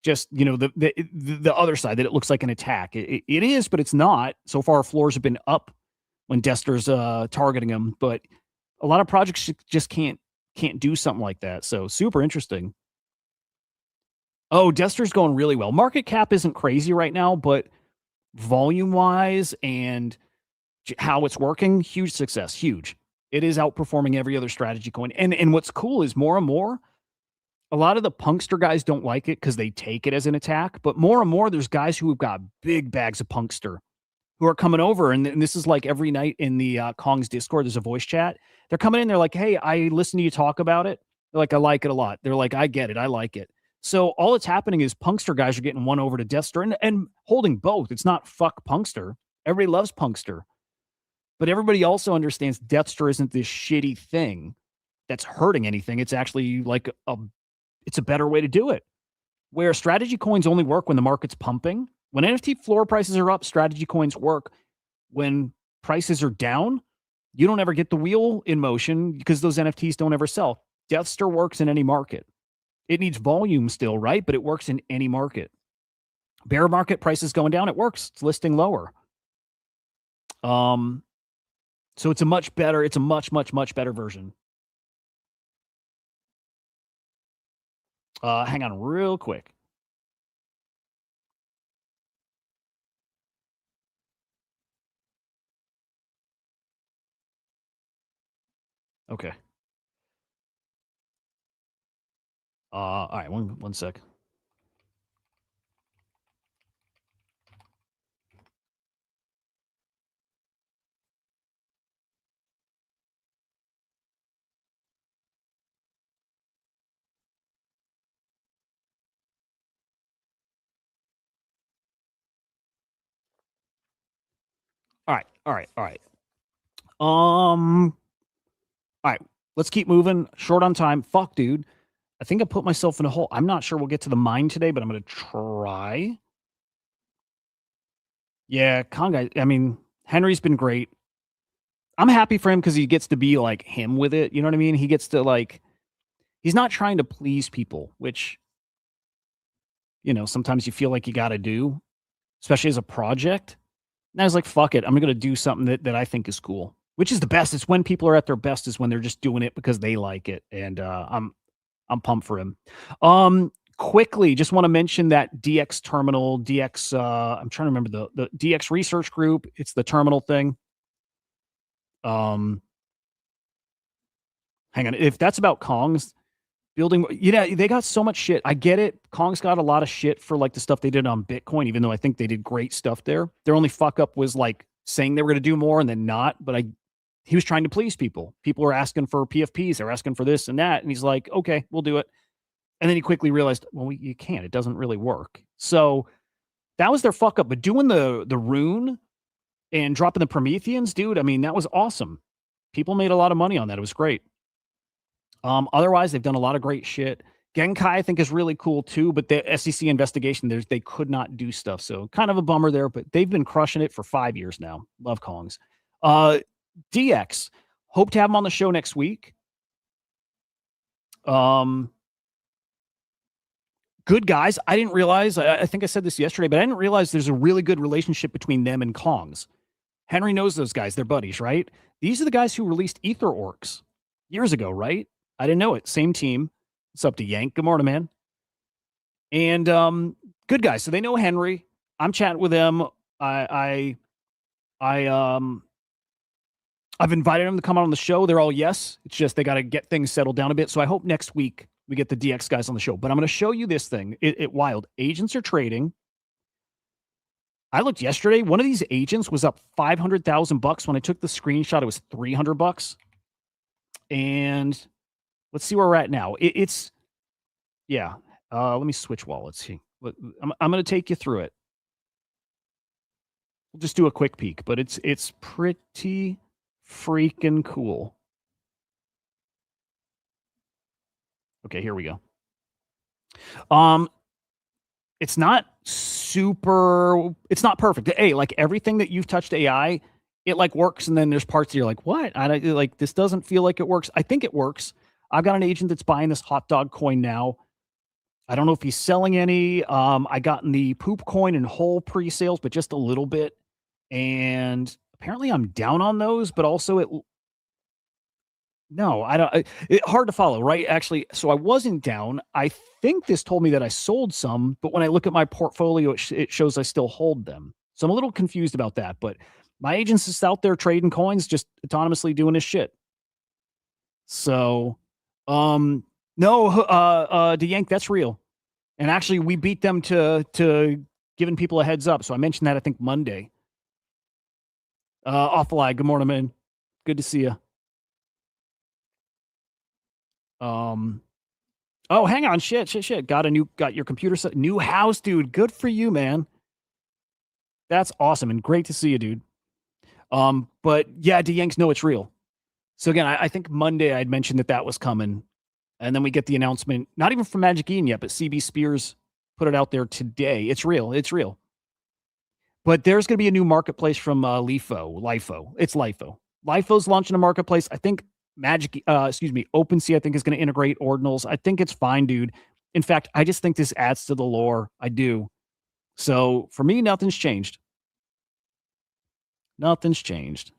Just the other side that it looks like an attack. It is, but it's not. So far, floors have been up when Dester's targeting them, but a lot of projects just can't do something like that. So super interesting. Oh, Dester's going really well. Market cap isn't crazy right now, but volume wise and how it's working, huge success, huge. It is outperforming every other strategy coin. And what's cool is more and more, a lot of the punkster guys don't like it because they take it as an attack. But more and more, there's guys who have got big bags of punkster who are coming over. And this is like every night in the Kong's Discord, there's a voice chat. They're coming in, they're like, hey, I listen to you talk about it. They're like, I like it a lot. They're like, I get it. I like it. So all that's happening is punkster guys are getting one over to Dester and holding both. It's not fuck punkster. Everybody loves punkster. But everybody also understands Dester isn't this shitty thing that's hurting anything. It's actually like it's a better way to do it. Where strategy coins only work when the market's pumping. When NFT floor prices are up, strategy coins work. When prices are down, you don't ever get the wheel in motion because those NFTs don't ever sell. Dester works in any market. It needs volume still, right? But it works in any market. Bear market prices going down, it works. It's listing lower. So it's a much better version. Hang on real quick. Okay. All right, one sec. All right. All right, let's keep moving. Short on time. Fuck, dude. I think I put myself in a hole. I'm not sure we'll get to the mine today, but I'm gonna try. Yeah, Conga. I mean, Henry's been great. I'm happy for him because he gets to be like him with it. You know what I mean? He gets to like. He's not trying to please people, which sometimes you feel like you got to do, especially as a project. And I was like, fuck it. I'm going to do something that I think is cool, which is the best. It's when people are at their best is when they're just doing it because they like it. And I'm pumped for him. Quickly, just want to mention that DX terminal, DX, I'm trying to remember the DX research group. It's the terminal thing. Hang on. If that's about Kongs, building, they got so much shit. I get it. Kong's got a lot of shit for like the stuff they did on Bitcoin, even though I think they did great stuff there. Their only fuck up was like saying they were going to do more and then not. But he was trying to please people. People were asking for PFPs. They're asking for this and that. And he's like, okay, we'll do it. And then he quickly realized, well, you can't. It doesn't really work. So that was their fuck up. But doing the rune and dropping the Prometheans, dude, I mean, that was awesome. People made a lot of money on that. It was great. Otherwise, they've done a lot of great shit. Genkai, I think, is really cool too, but the SEC investigation, they could not do stuff. So kind of a bummer there, but they've been crushing it for 5 years now. Love Kongs. DX, hope to have them on the show next week. Good guys. I didn't realize, I think I said this yesterday, but I didn't realize there's a really good relationship between them and Kongs. Henry knows those guys. They're buddies, right? These are the guys who released Ether Orcs years ago, right? I didn't know it. Same team. What's up to Yank? Good morning, man. And good guys. So they know Henry. I'm chatting with them. I've invited them to come on the show. They're all yes. It's just they got to get things settled down a bit. So I hope next week we get the DX guys on the show. But I'm going to show you this thing. It wild. Agents are trading. I looked yesterday. One of these agents was up $500,000. When I took the screenshot, it was $300. And let's see where we're at now. It's yeah. Let me switch wallets here. I'm going to take you through it. We'll just do a quick peek, but it's pretty freaking cool. Okay, here we go. It's not perfect. Hey, like everything that you've touched AI, it like works, and then there's parts that you're like, what? This doesn't feel like it works. I think it works. I've got an agent that's buying this hot dog coin now. I don't know if he's selling any. I got in the poop coin and whole pre-sales, but just a little bit. And apparently I'm down on those, but also hard to follow, right? Actually, so I wasn't down. I think this told me that I sold some, but when I look at my portfolio, it shows I still hold them. So I'm a little confused about that, but my agent's just out there trading coins, just autonomously doing his shit. So, no, DeYank, that's real. And actually, we beat them to giving people a heads up. So I mentioned that, I think, Monday. Awful good morning, man. Good to see you. Oh, hang on. Shit. Got your computer set. New house, dude. Good for you, man. That's awesome. And great to see you, dude. But yeah, DeYanks, no, it's real. So again, I think Monday I'd mentioned that was coming. And then we get the announcement, not even from Magic Eden yet, but CB Spears put it out there today. It's real. It's real. But there's going to be a new marketplace from LIFO. It's LIFO. LIFO's launching a marketplace. I think OpenSea, I think, is going to integrate ordinals. I think it's fine, dude. In fact, I just think this adds to the lore. I do. So for me, nothing's changed. Nothing's changed.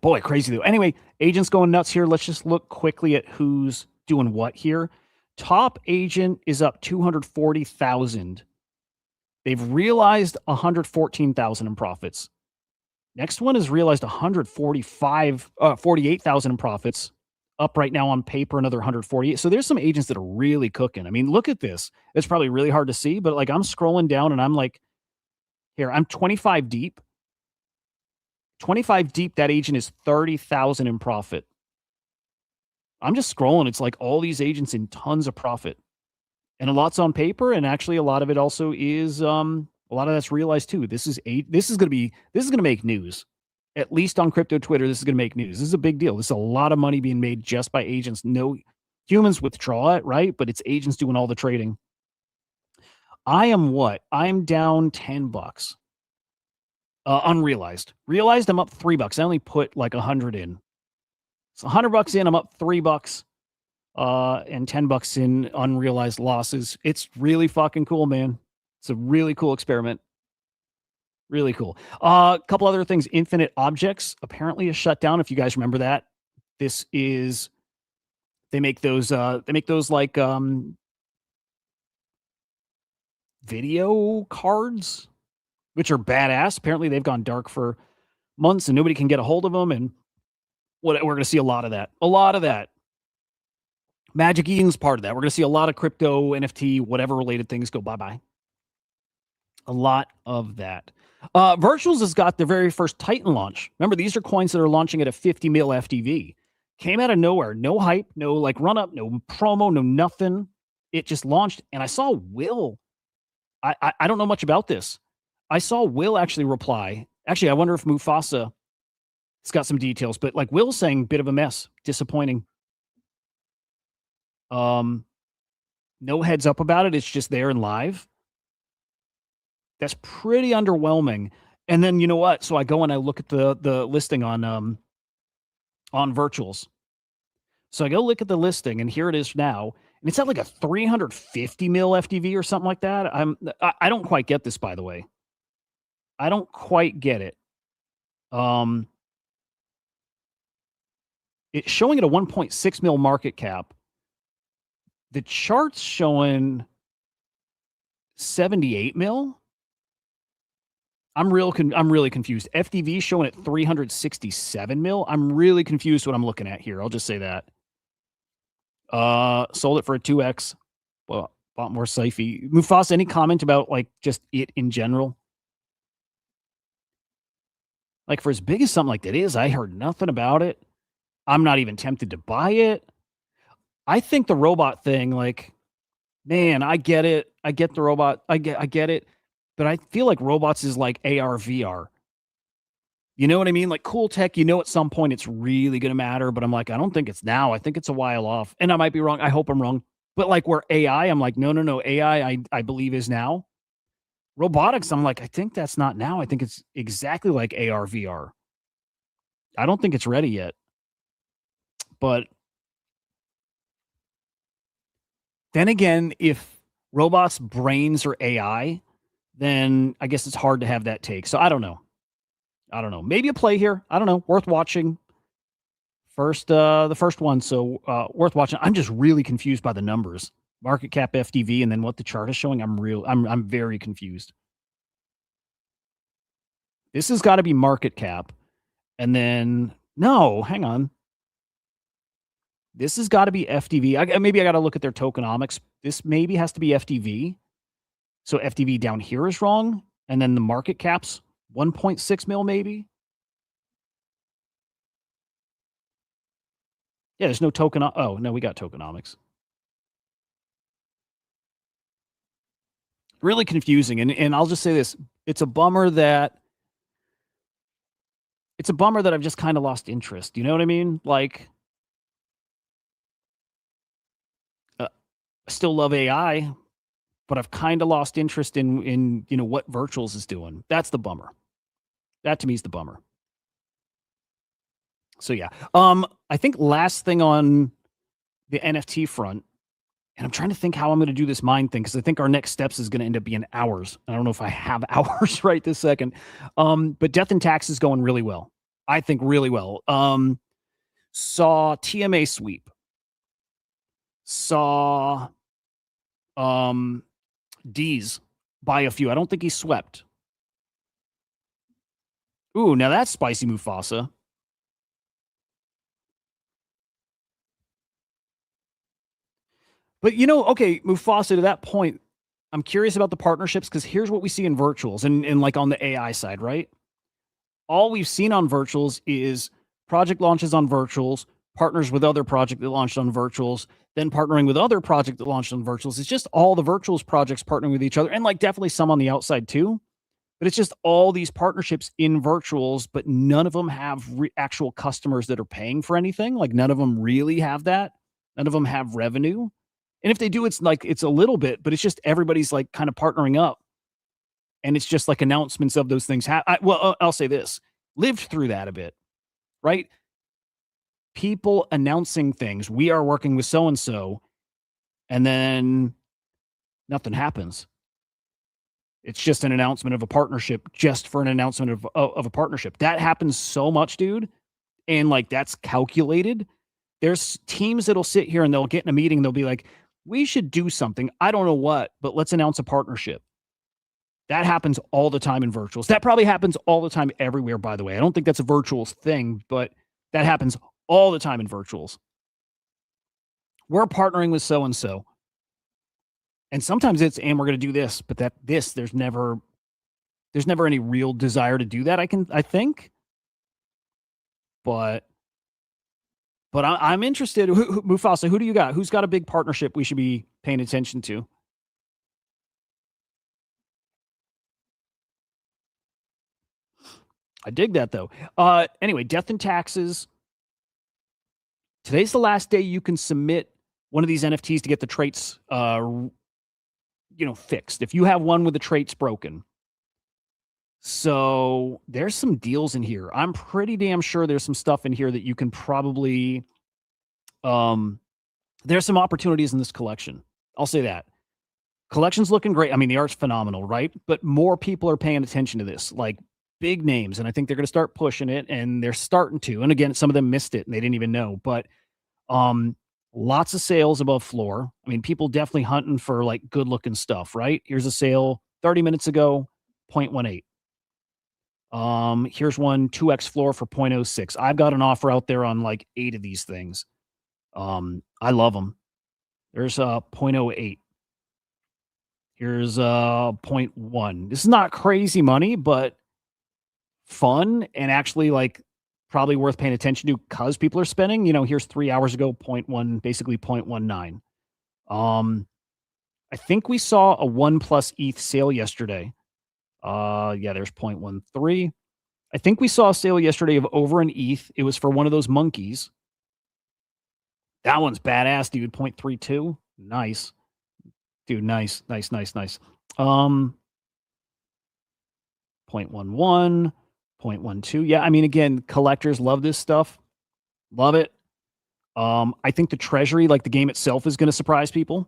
Boy, crazy though. Anyway, agents going nuts here. Let's just look quickly at who's doing what here. Top agent is up 240,000. They've realized 114,000 in profits. Next one is realized 48,000 in profits. Up right now on paper, another 148. So there's some agents that are really cooking. I mean, look at this. It's probably really hard to see, but like I'm scrolling down and I'm like, here, I'm 25 deep. 25 deep, that agent is 30,000 in profit. I'm just scrolling. It's like all these agents in tons of profit. And a lot's on paper, and actually a lot of it also is a lot of that's realized too. This is going to make news. At least on crypto Twitter, this is going to make news. This is a big deal. This is a lot of money being made just by agents. No humans withdraw it, right? But it's agents doing all the trading. I'm down $10. Unrealized. Realized I'm up $3. I only put like 100 in. So $100 in, I'm up $3 and $10 in unrealized losses. It's really fucking cool, man. It's a really cool experiment. Really cool. A couple other things. Infinite Objects apparently is shut down. If you guys remember that, this is they make those like video cards, which are badass. Apparently, they've gone dark for months and nobody can get a hold of them. And we're going to see a lot of that. A lot of that. Magic Eden's part of that. We're going to see a lot of crypto, NFT, whatever related things go bye-bye. A lot of that. Virtuals has got their very first Titan launch. Remember, these are coins that are launching at a 50 mil FTV. Came out of nowhere. No hype, no like run up, no promo, no nothing. It just launched. And I saw Will. I don't know much about this. I saw Will actually reply. Actually, I wonder if Mufasa has got some details, but like Will saying, bit of a mess, disappointing. No heads up about it. It's just there and live. That's pretty underwhelming. And then you know what? So I go and I look at the listing on virtuals. So I go look at the listing, and here it is now. And it's at like a 350 mil FTV or something like that. I don't quite get this, by the way. I don't quite get it. It's showing at a 1.6 mil market cap. The chart's showing 78 mil. I'm really confused. FDV showing at 367 mil. I'm really confused what I'm looking at here. I'll just say that. Sold it for a 2x. Well, bought more Syfy. Mufasa, any comment about like just it in general? Like for as big as something like that is, I heard nothing about it. I'm not even tempted to buy it. I think the robot thing, like, man, I get it. I get the robot. I get it. But I feel like robots is like AR, VR. You know what I mean? Like cool tech, you know, at some point it's really going to matter. But I'm like, I don't think it's now. I think it's a while off. And I might be wrong. I hope I'm wrong. But like where AI, I'm like, no. AI, I believe is now. Robotics, I'm like, I think that's not now. I think it's exactly like AR, VR. I don't think it's ready yet. But then again, if robots' brains are AI, then I guess it's hard to have that take. So I don't know. Maybe a play here. I don't know. Worth watching. The first one. So worth watching. I'm just really confused by the numbers. Market cap FTV and then what the chart is showing. I'm very confused. This has got to be market cap. And then no, hang on. This has got to be FTV. Maybe I got to look at their tokenomics. This maybe has to be FTV. So FTV down here is wrong. And then the market cap's 1.6 mil maybe. Yeah, there's no token. Oh, no, we got tokenomics. Really confusing. And I'll just say this. It's a bummer that I've just kind of lost interest. You know what I mean? Like, I still love AI, but I've kind of lost interest in you know what virtuals is doing. That's the bummer. That to me is the bummer. So yeah. I think last thing on the NFT front, and I'm trying to think how I'm going to do this mind thing because I think our next steps is going to end up being hours. I don't know if I have hours right this second. But Death and Tax is going really well. I think really well. Saw TMA sweep. Saw D's buy a few. I don't think he swept. Ooh, now that's spicy Mufasa. But you know, okay, Mufasa, to that point, I'm curious about the partnerships because here's what we see in virtuals and like on the AI side, right? All we've seen on virtuals is project launches on virtuals, partners with other project that launched on virtuals, then partnering with other project that launched on virtuals. It's just all the virtuals projects partnering with each other and like definitely some on the outside too. But it's just all these partnerships in virtuals, but none of them have actual customers that are paying for anything. Like none of them really have that. None of them have revenue. And if they do, it's like it's a little bit, but it's just everybody's like kind of partnering up. And it's just like announcements of those things. I'll say this, lived through that a bit, right? people announcing things. We are working with so and so, and then nothing happens. It's just an announcement of a partnership, just for an announcement of a partnership. That happens so much, dude. And like that's calculated. There's teams that'll sit here and they'll get in a meeting. And they'll be like, we should do something. I don't know what, but let's announce a partnership. That happens all the time in virtuals. That probably happens all the time everywhere, by the way. I don't think that's a virtuals thing, but that happens all the time in virtuals. We're partnering with so and so. And sometimes it's, and we're going to do this, but there's never any real desire to do that. I think, but I'm interested. Mufasa, who do you got? Who's got a big partnership we should be paying attention to? I dig that though. Anyway, death and taxes. Today's the last day you can submit one of these NFTs to get the traits, fixed. If you have one with the traits broken. So there's some deals in here. I'm pretty damn sure there's some stuff in here that you can probably, there's some opportunities in this collection. I'll say that. Collection's looking great. I mean, the art's phenomenal, right? But more people are paying attention to this, like big names. And I think they're going to start pushing it, and they're starting to. And again, some of them missed it and they didn't even know. But lots of sales above floor. I mean, people definitely hunting for like good looking stuff, right? Here's a sale 30 minutes ago, 0.18. Here's one 2x floor for 0.06. I've got an offer out there on like 8 of these things. I love them. There's 0.08. Here's 0.1. This is not crazy money, but fun and actually like probably worth paying attention to because people are spending. Here's 3 hours ago, 0.1, basically 0.19. I think we saw a 1+ ETH sale yesterday. Yeah, there's 0.13. I think we saw a sale yesterday of over an ETH. It was for one of those monkeys. That one's badass, dude. 0.32. Nice. Dude, nice. 0.11, 0.12. Yeah, I mean, again, collectors love this stuff. Love it. I think the treasury, like the game itself, is going to surprise people.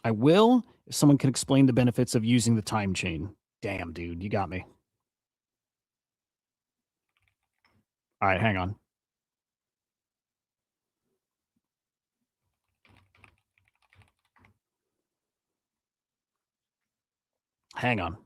I will, if someone can explain the benefits of using the time chain. Damn, dude, you got me. All right, hang on. Hang on.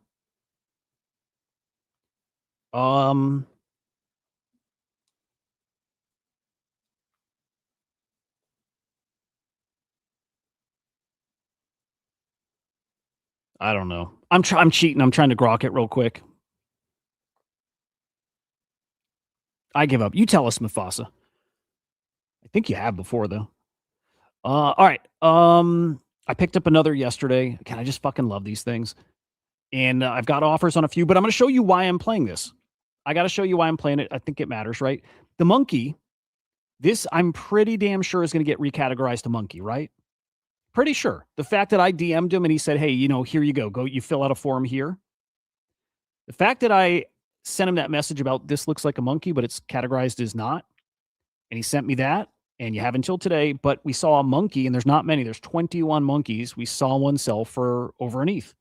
I don't know. I'm cheating. I'm trying to grok it real quick. I give up. You tell us, Mufasa. I think you have before though. All right. I picked up another yesterday. I just fucking love these things. And I've got offers on a few, but I'm going to show you why I'm playing this. I got to show you why I'm playing it. I think it matters, right? The monkey, this I'm pretty damn sure is going to get recategorized to monkey, right? Pretty sure. The fact that I DM'd him and he said, hey, here you go. Go, you fill out a form here. The fact that I sent him that message about this looks like a monkey, but it's categorized as not. And he sent me that. And you have until today, but we saw a monkey, and there's not many. There's 21 monkeys. We saw one sell for over an ETH.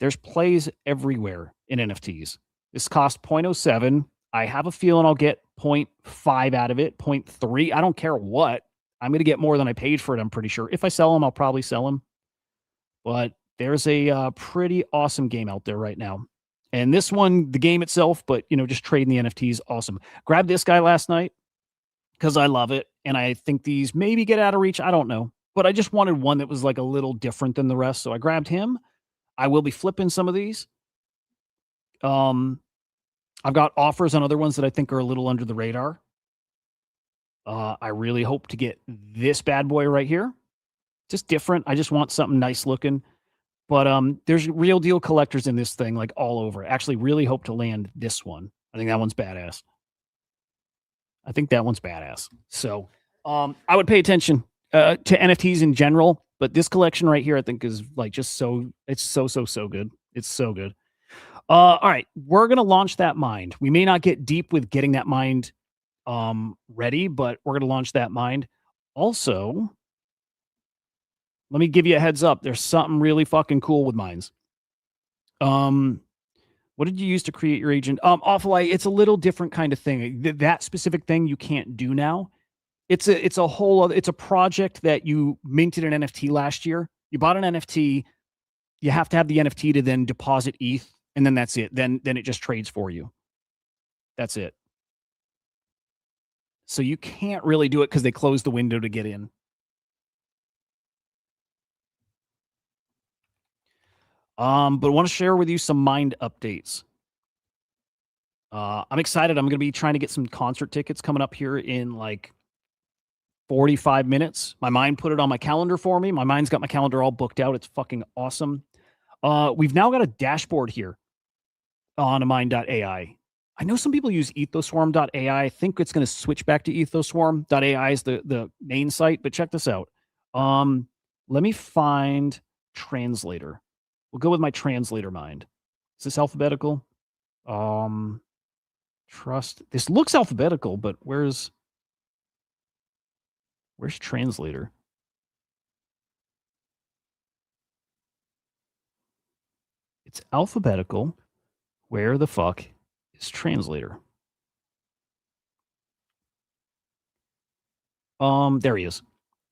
There's plays everywhere in NFTs. This cost 0.07. I have a feeling I'll get 0.5 out of it, 0.3. I don't care what. I'm going to get more than I paid for it, I'm pretty sure. If I sell them, I'll probably sell them. But there's a pretty awesome game out there right now. And this one, the game itself, but, just trading the NFTs, awesome. Grabbed this guy last night because I love it. And I think these maybe get out of reach. I don't know. But I just wanted one that was like a little different than the rest. So I grabbed him. I will be flipping some of these. I've got offers on other ones that I think are a little under the radar. I really hope to get this bad boy right here. Just different. I just want something nice looking. But there's real deal collectors in this thing, like all over. Actually, really hope to land this one. I think that one's badass. So I would pay attention to NFTs in general, but this collection right here, I think is like just so, it's so good. It's so good. All right, we're gonna launch that mind. We may not get deep with getting that mind ready, but we're gonna launch that mind. Also, let me give you a heads up. There's something really fucking cool with minds. Um, what did you use to create your agent? Awful Light, it's a little different kind of thing. That specific thing you can't do now. It's a whole other, it's a project that you minted an NFT last year. You bought an NFT, you have to have the NFT to then deposit ETH, and then that's it. Then it just trades for you. That's it. So you can't really do it because they closed the window to get in. But I want to share with you some mind updates. I'm excited. I'm going to be trying to get some concert tickets coming up here in like 45 minutes. My mind put it on my calendar for me. My mind's got my calendar all booked out. It's fucking awesome. We've now got a dashboard here on amind.ai. I know some people use ethoswarm.ai. I think it's going to switch back to ethoswarm.ai is the main site, but check this out. Let me find translator. We'll go with my translator mind. Is this alphabetical? Trust. This looks alphabetical, but where's translator? It's alphabetical. Where the fuck is translator? There he is.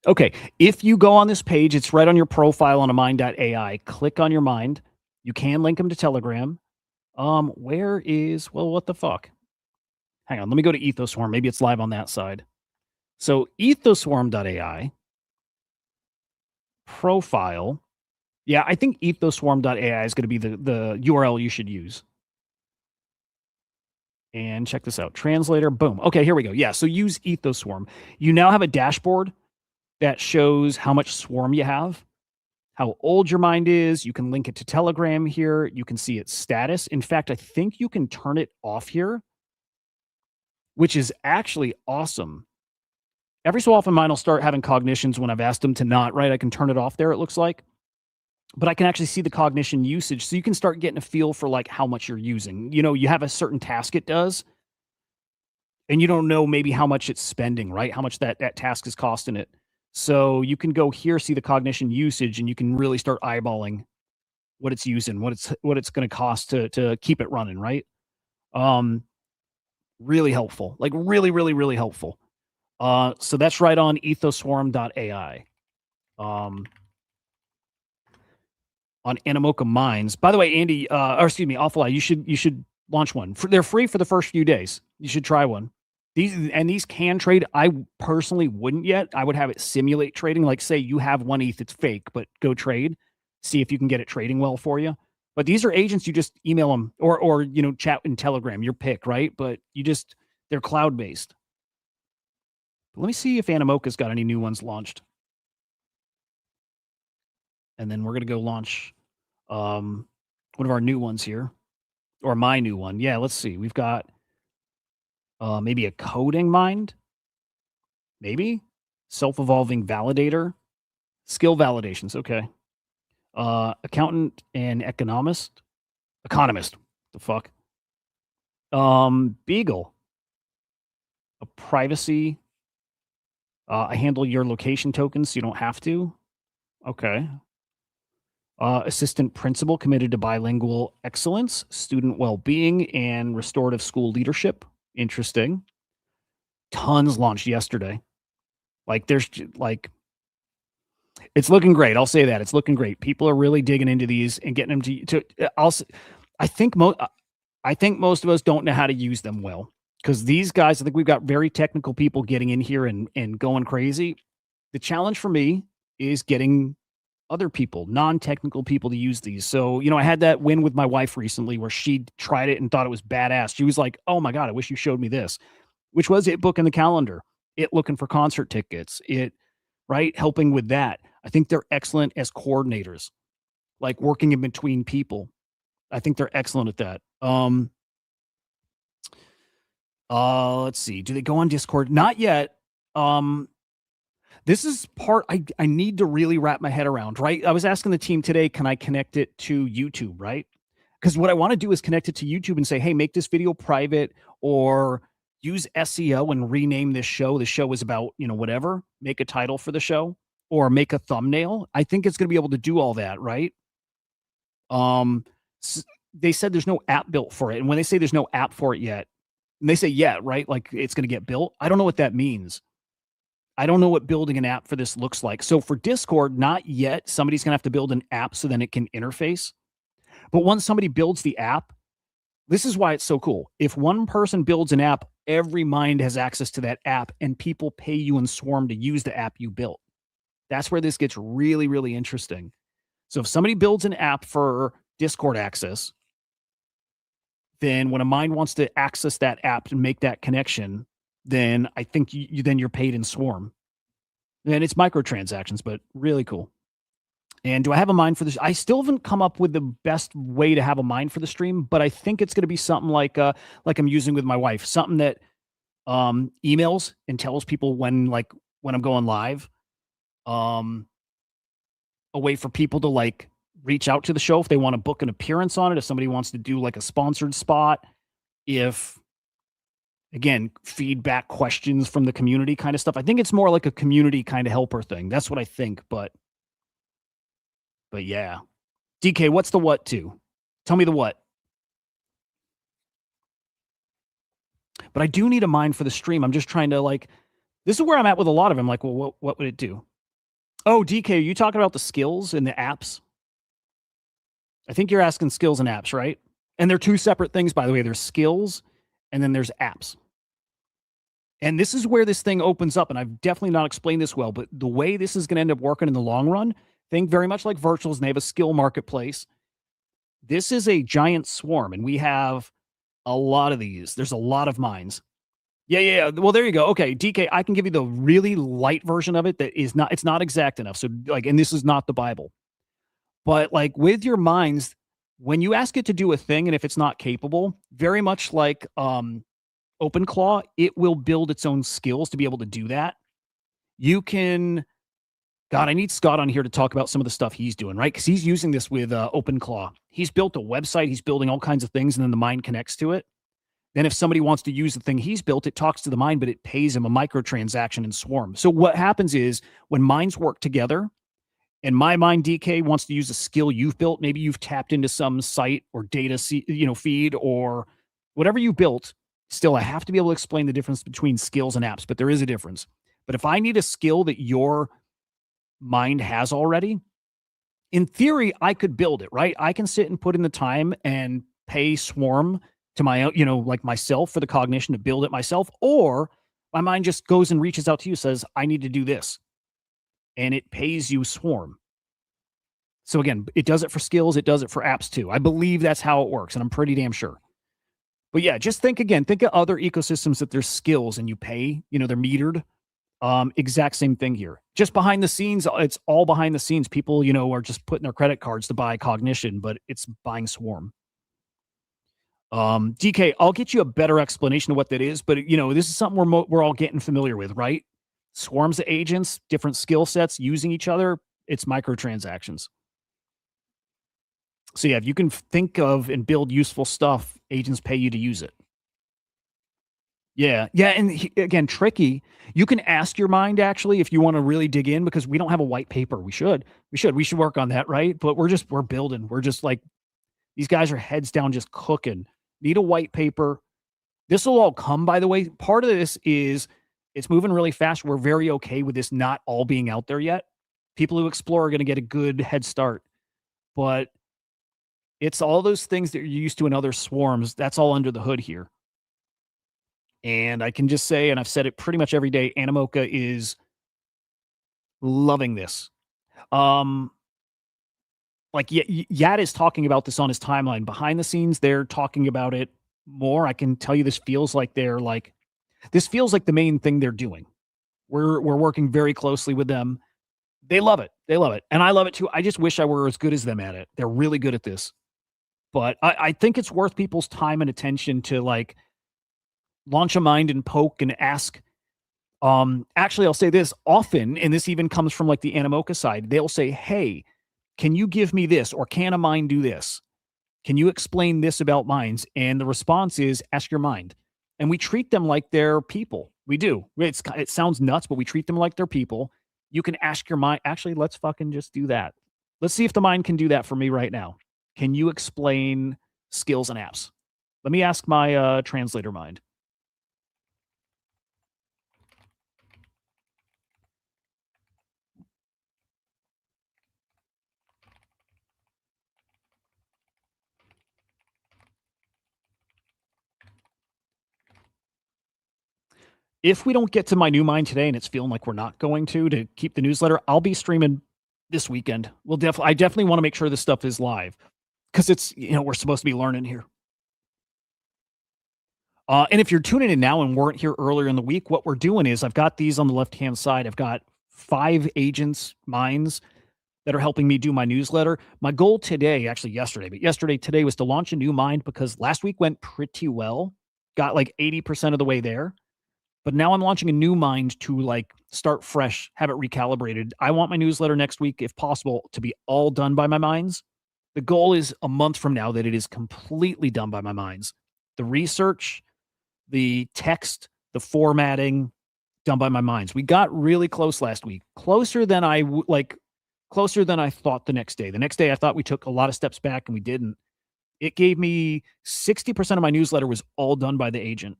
Okay, if you go on this page, it's right on your profile on amind.ai. Click on your mind. You can link them to Telegram. Where is, well, what the fuck? Hang on, let me go to Ethoswarm. Maybe it's live on that side. So ethoswarm.ai, profile. Yeah, I think ethoswarm.ai is going to be the URL you should use. And check this out. Translator, boom. Okay, here we go. Yeah, so use Ethoswarm. You now have a dashboard that shows how much swarm you have, how old your mind is. You can link it to Telegram here. You can see its status. In fact, I think you can turn it off here, which is actually awesome. Every so often, mine will start having cognitions when I've asked them to not, right? I can turn it off there, it looks like. But I can actually see the cognition usage. So you can start getting a feel for like how much you're using. You know, you have a certain task it does, and you don't know maybe how much it's spending, right? How much that task is costing it. So you can go here, see the cognition usage, and you can really start eyeballing what it's using, what it's going to cost to keep it running, right? Really helpful, like really, really, really helpful. So that's right on ethoswarm.ai. On Animoca Minds. By the way, Andy, or excuse me, Awful Eye, you should launch one. They're free for the first few days. You should try one. These can trade. I personally wouldn't yet. I would have it simulate trading. Like say you have one ETH, it's fake, but go trade. See if you can get it trading well for you. But these are agents. You just email them or you know chat in Telegram. Your pick, right? But they're cloud based. Let me see if Animoca's got any new ones launched. And then we're gonna go launch one of our new ones here, or my new one. Yeah, let's see. We've got maybe a coding mind, maybe self-evolving validator, skill validations. Okay, accountant and economist. The fuck. Beagle, a privacy. I handle your location tokens, so you don't have to. Okay. Assistant principal committed to bilingual excellence, student well-being, and restorative school leadership. Interesting. Tons launched yesterday. Like there's like, it's looking great. I'll say that it's looking great. People are really digging into these and getting them to. I think most of us don't know how to use them well because these guys. I think we've got very technical people getting in here and going crazy. The challenge for me is getting other people, non-technical people to use these. So, you know, I had that win with my wife recently where she tried it and thought it was badass. She was like, oh my God, I wish you showed me this, which was it booking the calendar, it looking for concert tickets, it, right, helping with that. I think they're excellent as coordinators, like working in between people. I think they're excellent at that. Let's see. Do they go on Discord? Not yet. This is part I need to really wrap my head around, right? I was asking the team today, can I connect it to YouTube, right? because what I want to do is connect it to YouTube and say, hey, make this video private, or use SEO and rename this show. The show is about, whatever, make a title for the show or make a thumbnail. I think it's going to be able to do all that, right? Um, they said there's no app built for it. And when they say there's no app for it yet, and they say, yeah, right, like it's going to get built. I don't know what that means. I don't know what building an app for this looks like. So for Discord, not yet. Somebody's going to have to build an app so then it can interface. But once somebody builds the app, this is why it's so cool. If one person builds an app, every mind has access to that app, and people pay you in Swarm to use the app you built. That's where this gets really, really interesting. So if somebody builds an app for Discord access, then when a mind wants to access that app and make that connection, then I think then you're paid in Swarm. And it's microtransactions, but really cool. And do I have a mind for this? I still haven't come up with the best way to have a mind for the stream, but I think it's going to be something like I'm using with my wife, something that emails and tells people when I'm going live. A way for people to reach out to the show if they want to book an appearance on it, if somebody wants to do a sponsored spot, if, again, feedback, questions from the community kind of stuff. I think it's more like a community kind of helper thing. That's what I think, but yeah. DK, what's the what to? Tell me the what. But I do need a mind for the stream. I'm just trying to this is where I'm at with a lot of them. Well, what would it do? Oh, DK, are you talking about the skills and the apps? I think you're asking skills and apps, right? And they're two separate things, by the way. There's skills and then there's apps. And this is where this thing opens up. And I've definitely not explained this well, but the way this is going to end up working in the long run, think very much like virtuals, and they have a skill marketplace. This is a giant swarm, and we have a lot of these. There's a lot of minds. Yeah. Well, there you go. Okay, DK, I can give you the really light version of it that is not, it's not exact enough. So and this is not the Bible. But with your minds, when you ask it to do a thing, and if it's not capable, very much like OpenClaw, it will build its own skills to be able to do that. You can, God, I need Scott on here to talk about some of the stuff he's doing, right? Because he's using this with OpenClaw. He's built a website. He's building all kinds of things, and then the mind connects to it. Then if somebody wants to use the thing he's built, it talks to the mind, but it pays him a microtransaction in Swarm. So what happens is when minds work together, and my mind, DK, wants to use a skill you've built, maybe you've tapped into some site or data feed or whatever you built. Still, I have to be able to explain the difference between skills and apps, but there is a difference. But if I need a skill that your mind has already, in theory, I could build it, right? I can sit and put in the time and pay Swarm to my own, myself for the cognition to build it myself, or my mind just goes and reaches out to you, says, I need to do this. And it pays you Swarm. So again, it does it for skills. It does it for apps too. I believe that's how it works, and I'm pretty damn sure. But yeah, just think of other ecosystems that there's skills and you pay, they're metered. Exact same thing here. Just behind the scenes, it's all behind the scenes. People, are just putting their credit cards to buy cognition, but it's buying Swarm. DK, I'll get you a better explanation of what that is, but this is something we're all getting familiar with, right? Swarms of agents, different skill sets using each other. It's microtransactions. So yeah, if you can think of and build useful stuff, agents pay you to use it. Yeah. And again, tricky. You can ask your mind actually if you want to really dig in, because we don't have a white paper. We should work on that, right? But we're building. We're just these guys are heads down, just cooking. Need a white paper. This will all come, by the way. Part of this is it's moving really fast. We're very okay with this not all being out there yet. People who explore are going to get a good head start. But it's all those things that you're used to in other swarms. That's all under the hood here. And I can just say, and I've said it pretty much every day, Animoca is loving this. Yad is talking about this on his timeline. Behind the scenes, they're talking about it more. I can tell you this feels like the main thing they're doing. We're working very closely with them. They love it. And I love it too. I just wish I were as good as them at it. They're really good at this. But I think it's worth people's time and attention to launch a mind and poke and ask. Actually, I'll say this often, and this even comes from the Animoca side. They'll say, hey, can you give me this? Or can a mind do this? Can you explain this about minds? And the response is ask your mind. And we treat them like they're people. We do. It sounds nuts, but we treat them like they're people. You can ask your mind. Actually, let's fucking just do that. Let's see if the mind can do that for me right now. Can you explain skills and apps? Let me ask my translator mind. If we don't get to my new mind today and it's feeling like we're not going to keep the newsletter, I'll be streaming this weekend. I definitely want to make sure this stuff is live because it's, we're supposed to be learning here. And if you're tuning in now and weren't here earlier in the week, what we're doing is I've got these on the left-hand side. I've got 5 agents, minds that are helping me do my newsletter. My goal today, actually today was to launch a new mind because last week went pretty well. Got like 80% of the way there. But now I'm launching a new mind to like start fresh, have it recalibrated. I want my newsletter next week, if possible, to be all done by my minds. The goal is a month from now that it is completely done by my minds. The research, the text, the formatting, done by my minds. We got really close last week, closer than I thought the next day. The next day I thought we took a lot of steps back and we didn't. It gave me 60% of my newsletter was all done by the agent.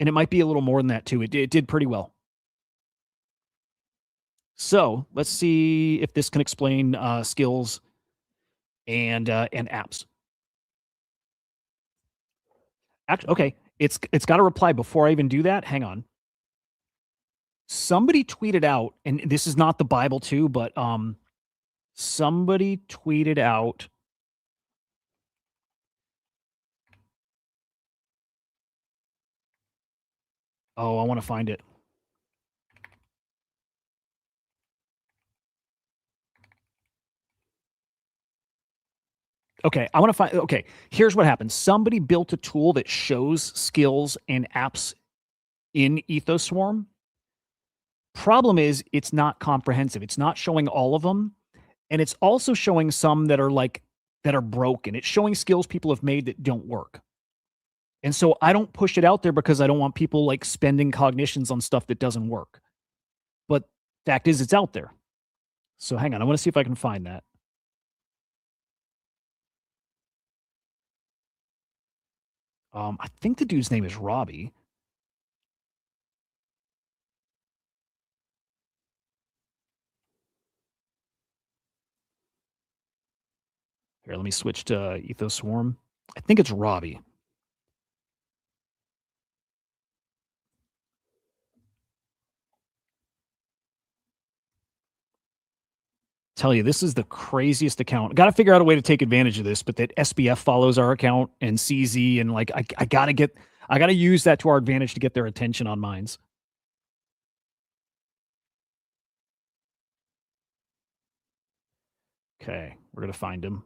And it might be a little more than that too. It did pretty well. So let's see if this can explain skills and apps. Actually, okay, it's got a reply before I even do that. Hang on. Somebody tweeted out, and this is not the Bible too, but somebody tweeted out. Oh, I want to find it. Okay, I want to find. Okay, here's what happened. Somebody built a tool that shows skills and apps in EthosSwarm. Problem is, it's not comprehensive. It's not showing all of them, and it's also showing some that are broken. It's showing skills people have made that don't work. And so I don't push it out there because I don't want people like spending cognitions on stuff that doesn't work. But fact is, it's out there. So hang on, I want to see if I can find that. I think the dude's name is Robbie. Here, let me switch to EthosSwarm. I think it's Robbie. Tell you, this is the craziest account. Got to figure out a way to take advantage of this, but that SBF follows our account and CZ, and like I gotta use that to our advantage to get their attention on mines. Okay, we're gonna find him.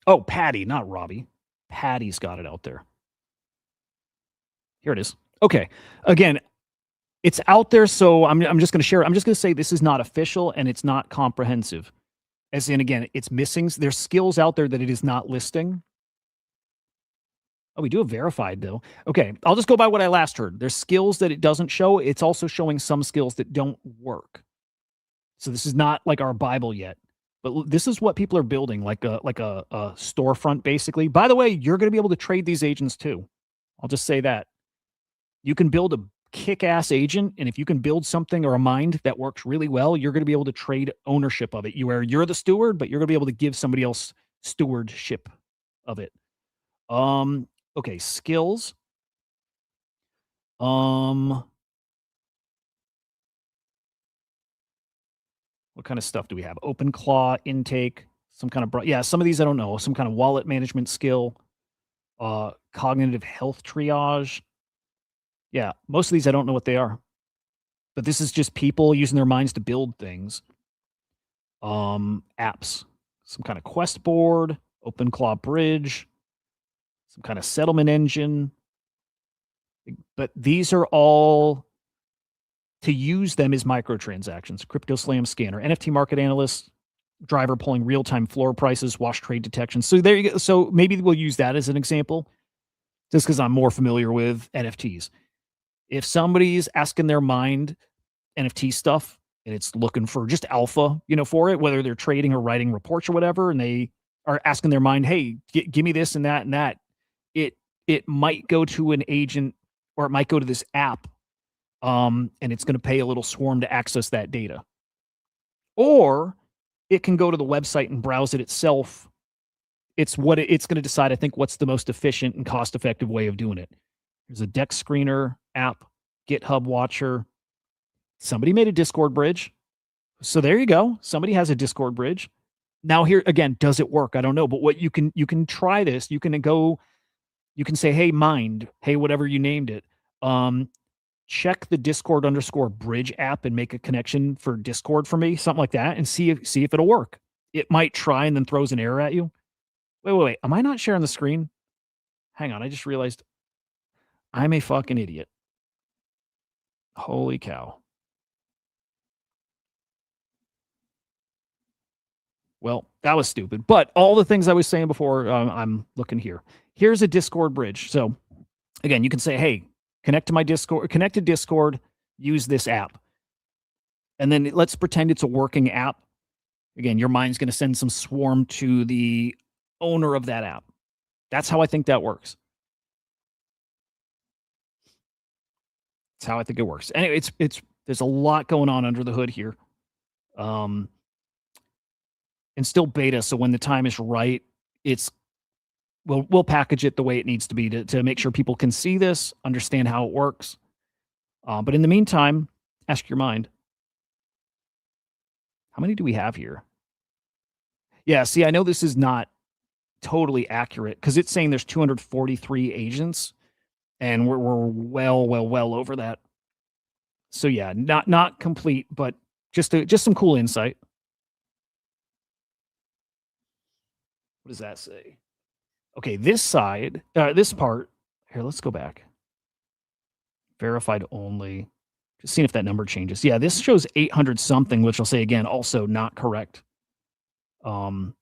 Oh, Patty, not Robbie. Patty's got it out there. Here it is. Okay. Again, it's out there, so I'm just going to share. I'm just going to say this is not official and it's not comprehensive. As in, again, it's missing. There's skills out there that it is not listing. Oh, we do have verified though. Okay, I'll just go by what I last heard. There's skills that it doesn't show. It's also showing some skills that don't work. So this is not like our Bible yet. But this is what people are building, like a storefront, basically. By the way, you're going to be able to trade these agents too. I'll just say that. You can build a kick-ass agent, and if you can build something or a mind that works really well, you're going to be able to trade ownership of it. You're the steward, but you're going to be able to give somebody else stewardship of it. Okay, skills. What kind of stuff do we have? OpenClaw, intake, some kind of some of these I don't know. Some kind of wallet management skill, cognitive health triage. Yeah, most of these I don't know what they are. But this is just people using their minds to build things. Apps, some kind of quest board, OpenClaw bridge, some kind of settlement engine. But these are all, to use them is microtransactions, crypto slam scanner, NFT market analyst, driver pulling real-time floor prices, wash trade detection. So there you go. So maybe we'll use that as an example, just because I'm more familiar with NFTs. If somebody's asking their mind NFT stuff and it's looking for just alpha, for it, whether they're trading or writing reports or whatever, and they are asking their mind, hey, give me this and that and that, it it might go to an agent or it might go to this app, and it's going to pay a little swarm to access that data. Or it can go to the website and browse it itself. It's going to decide, I think, what's the most efficient and cost effective way of doing it. There's a deck screener app, GitHub Watcher. Somebody made a Discord bridge. So there you go. Somebody has a Discord bridge. Now here again, does it work? I don't know. But what you can try this. You can say, hey, mind, hey, whatever you named it. Check the Discord_bridge app and make a connection for Discord for me, something like that, and see if it'll work. It might try and then throws an error at you. Wait. Am I not sharing the screen? Hang on, I just realized I'm a fucking idiot. Holy cow. Well, that was stupid. But all the things I was saying before, I'm looking here. Here's a Discord bridge. So again, you can say, hey, connect to my Discord, connect to Discord, use this app. And then let's pretend it's a working app. Again, your mind's going to send some swarm to the owner of that app. That's how I think that works. That's how I think it works. Anyway, there's a lot going on under the hood here. And still beta, so when the time is right, we'll package it the way it needs to be to make sure people can see this, understand how it works. But in the meantime, ask your mind. How many do we have here? Yeah, see, I know this is not totally accurate because it's saying there's 243 agents, and we're well over that. So yeah, not complete, but just some cool insight. What does that say? Okay, this side, this part here. Let's go back. Verified only. Just seeing if that number changes. Yeah, this shows 800 something, which I'll say again, also not correct. But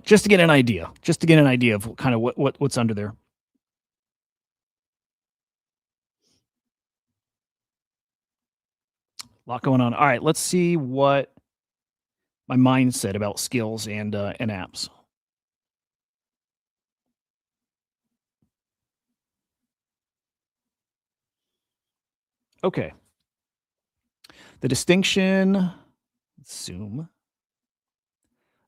just to get an idea, of kind of what's under there. A lot going on. All right, let's see what my mind said about skills and apps. Okay. The distinction, let's zoom.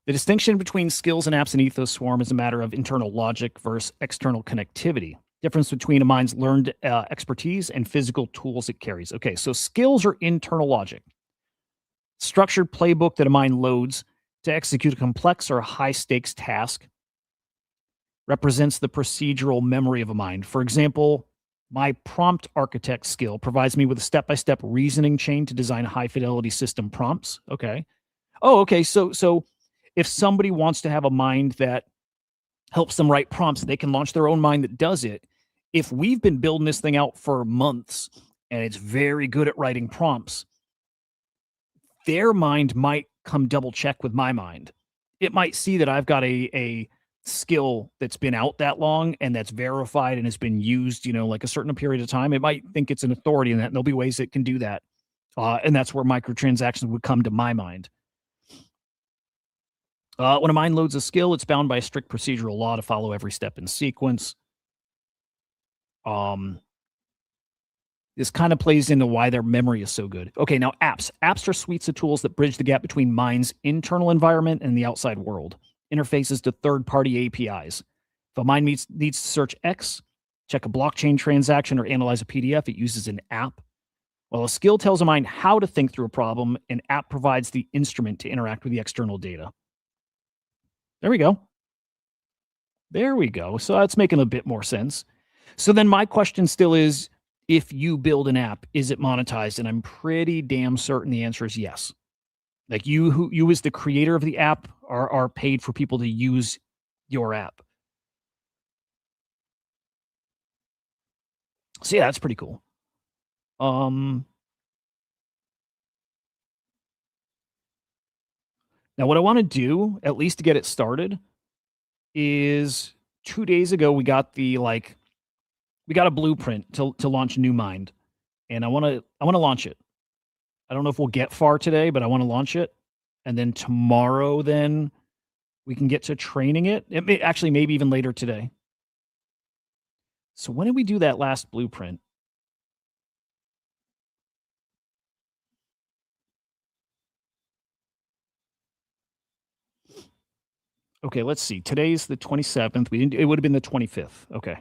The distinction between skills and apps in Ethos Swarm is a matter of internal logic versus external connectivity. Difference between a mind's learned expertise and physical tools it carries. Okay, so skills are internal logic. Structured playbook that a mind loads to execute a complex or high stakes task represents the procedural memory of a mind. For example, my prompt architect skill provides me with a step-by-step reasoning chain to design high fidelity system prompts. Okay. Oh, okay. So if somebody wants to have a mind that helps them write prompts, they can launch their own mind that does it. If we've been building this thing out for months and it's very good at writing prompts, their mind might come double check with my mind. It might see that I've got a skill that's been out that long and that's verified and has been used, like a certain period of time. It might think it's an authority in that, and there'll be ways it can do that. And that's where microtransactions would come to my mind. When a mind loads a skill, it's bound by a strict procedural law to follow every step in sequence. This kind of plays into why their memory is so good. Okay, now apps. Apps are suites of tools that bridge the gap between mind's internal environment and the outside world. Interfaces to third-party APIs. If a mind needs to search X, check a blockchain transaction, or analyze a PDF, it uses an app. While a skill tells a mind how to think through a problem, an app provides the instrument to interact with the external data. There we go. So that's making a bit more sense. So then my question still is, if you build an app, is it monetized? And I'm pretty damn certain the answer is yes. Like you as the creator of the app are paid for people to use your app. So yeah, that's pretty cool. Now, what I want to do, at least to get it started, is 2 days ago we got a blueprint to launch New Mind, and I wanna launch it. I don't know if we'll get far today, but I wanna launch it, and then tomorrow, then we can get to training it. It may actually maybe even later today. So when did we do that last blueprint? Okay, let's see. Today's the 27th. We didn't it would have been the 25th. Okay.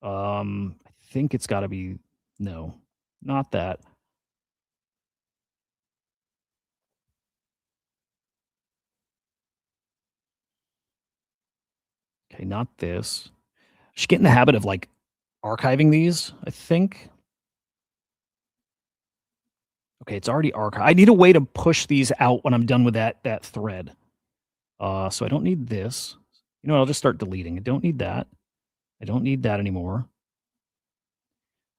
I think it's gotta be no, not that. Okay, not this. Should get in the habit of, like, archiving these, I think. Okay, it's already archived. I need a way to push these out when I'm done with that thread. So I don't need this. You know what? I'll just start deleting. I don't need that. I don't need that anymore.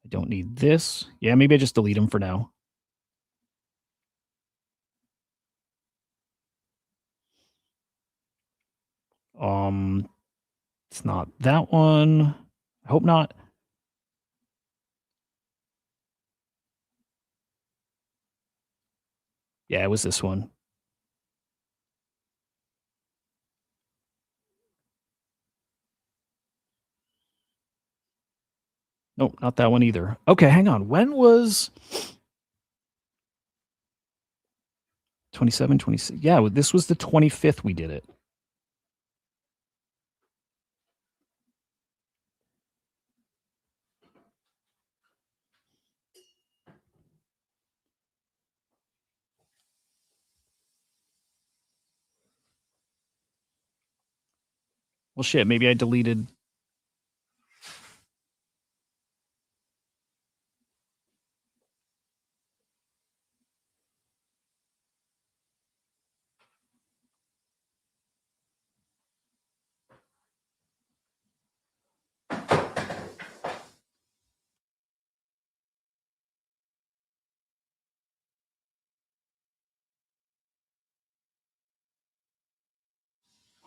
I don't need this. Yeah, maybe I just delete them for now. Um, it's not that one. I hope not. Yeah, it was this one. Nope, not that one either. Okay, hang on. When was 27, 26? Yeah, this was the 25th we did it. Well, shit, maybe I deleted.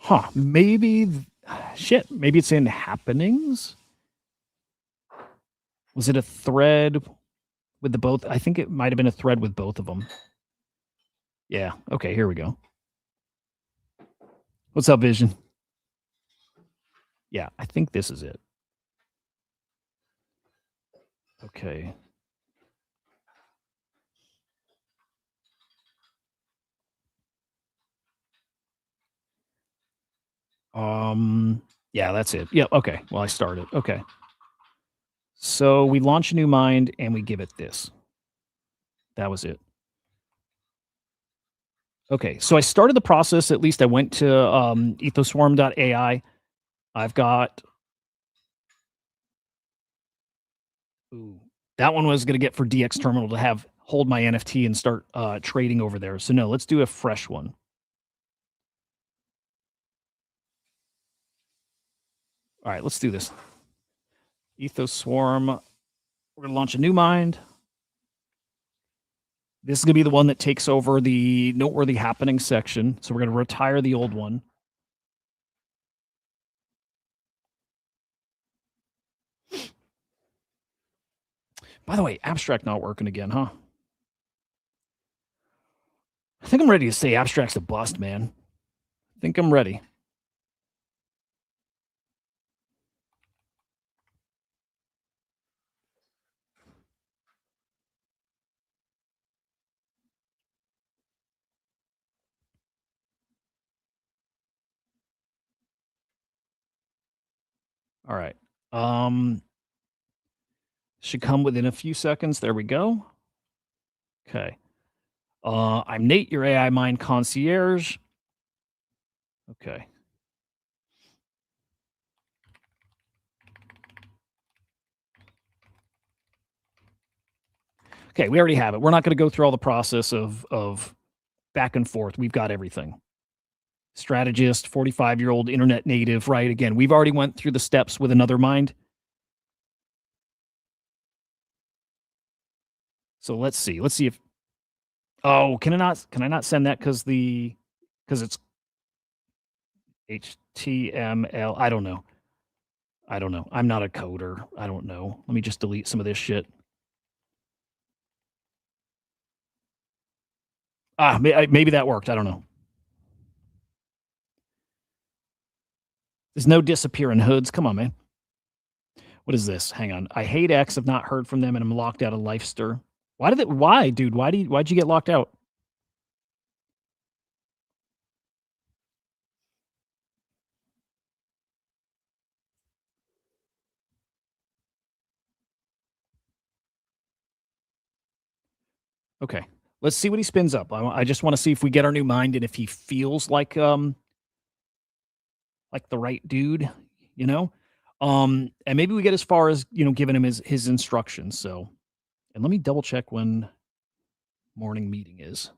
Huh, shit, maybe it's in happenings? Was it a thread with the both? I think it might have been a thread with both of them. Yeah. Okay, here we go. What's up, Vision? Yeah, I think this is it. Okay. Yeah, that's it. Yep. Okay. Well, I started. Okay. So we launch a new mind and we give it this. That was it. Okay. So I started the process. At least I went to ethoswarm.ai. I've got. Ooh, that one was going to get for DX Terminal to have hold my NFT and start trading over there. So no, let's do a fresh one. All right, let's do this. Ethos Swarm. We're going to launch a new mind. This is going to be the one that takes over the noteworthy happening section. So we're going to retire the old one. By the way, abstract not working again, huh? I think I'm ready to say abstract's a bust, man. I think I'm ready. All right. Should come within a few seconds. There we go. Okay. I'm Nate, your AI mind concierge. Okay. Okay, we already have it. We're not going to go through all the process of back and forth. We've got everything. Strategist, 45-year-old internet native, right? Again, we've already went through the steps with another mind. So let's see. Let's see if Oh, can I not send that because it's HTML? I don't know. I don't know. I'm not a coder. I don't know. Let me just delete some of this shit. Maybe that worked. I don't know. There's no disappearing hoods. Come on, man. What is this? Hang on. I hate X. I've not heard from them, and I'm locked out of Lifester. Why, dude? Why'd you get locked out? Okay. Let's see what he spins up. I just want to see if we get our new mind and if he feels like the right dude, you know? And maybe we get as far as, giving him his instructions. So, and let me double check when morning meeting is.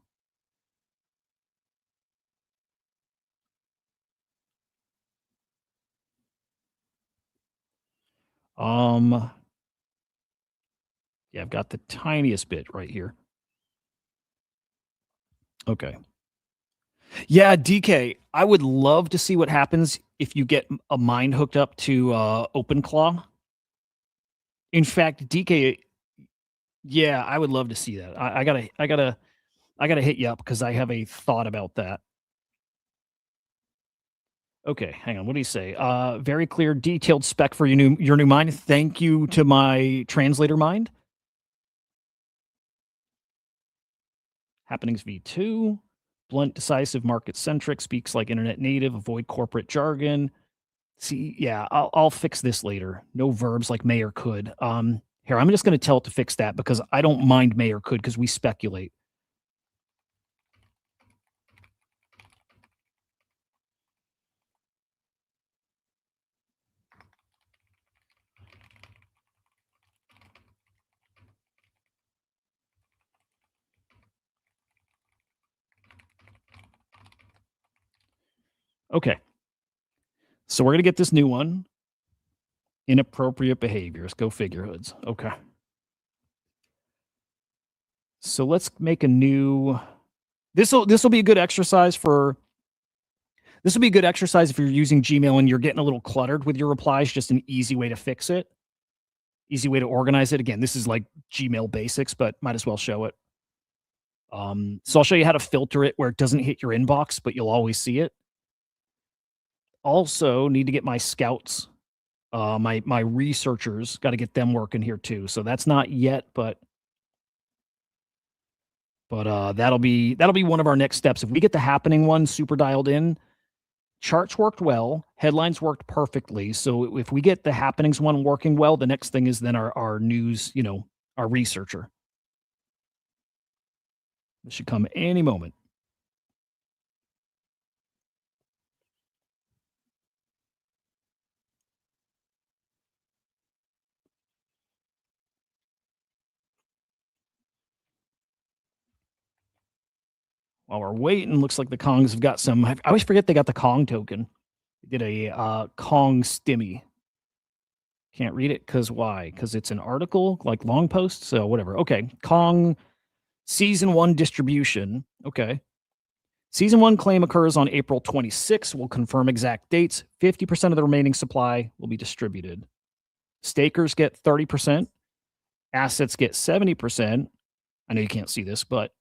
Um, yeah, I've got the tiniest bit right here. Okay. Yeah, DK, I would love to see what happens if you get a mind hooked up to OpenClaw. In fact, DK, yeah, I would love to see that. I gotta hit you up because I have a thought about that. Okay, hang on. What do you say? Very clear, detailed spec for your new mind. Thank you to my translator mind. Happenings V2. Blunt, decisive, market centric, speaks like internet native, avoid corporate jargon. See, yeah, I'll fix this later. No verbs like may or could. Here, I'm just going to tell it to fix that because I don't mind may or could because we speculate. Okay, so we're going to get this new one. Inappropriate behaviors. Go figure, hoods. Okay. So let's make a new. This will be a good exercise for. This will be a good exercise if you're using Gmail and you're getting a little cluttered with your replies. Just an easy way to fix it. Easy way to organize it. Again, this is like Gmail basics, but might as well show it. So I'll show you how to filter it where it doesn't hit your inbox, but you'll always see it. Also, need to get my scouts, my researchers. Got to get them working here too. So that's not yet, but that'll be one of our next steps. If we get the happening one super dialed in, charts worked well, headlines worked perfectly. So if we get the happenings one working well, the next thing is then our news, our researcher. This should come any moment. While we're waiting, looks like the Kongs have got some. I always forget they got the Kong token. They did a Kong stimmy. Can't read it because why? Because it's an article, like long post. So whatever. Okay. Kong season one distribution. Okay. Season one claim occurs on April 26th. We'll confirm exact dates. 50% of the remaining supply will be distributed. Stakers get 30%. Assets get 70%. I know you can't see this, but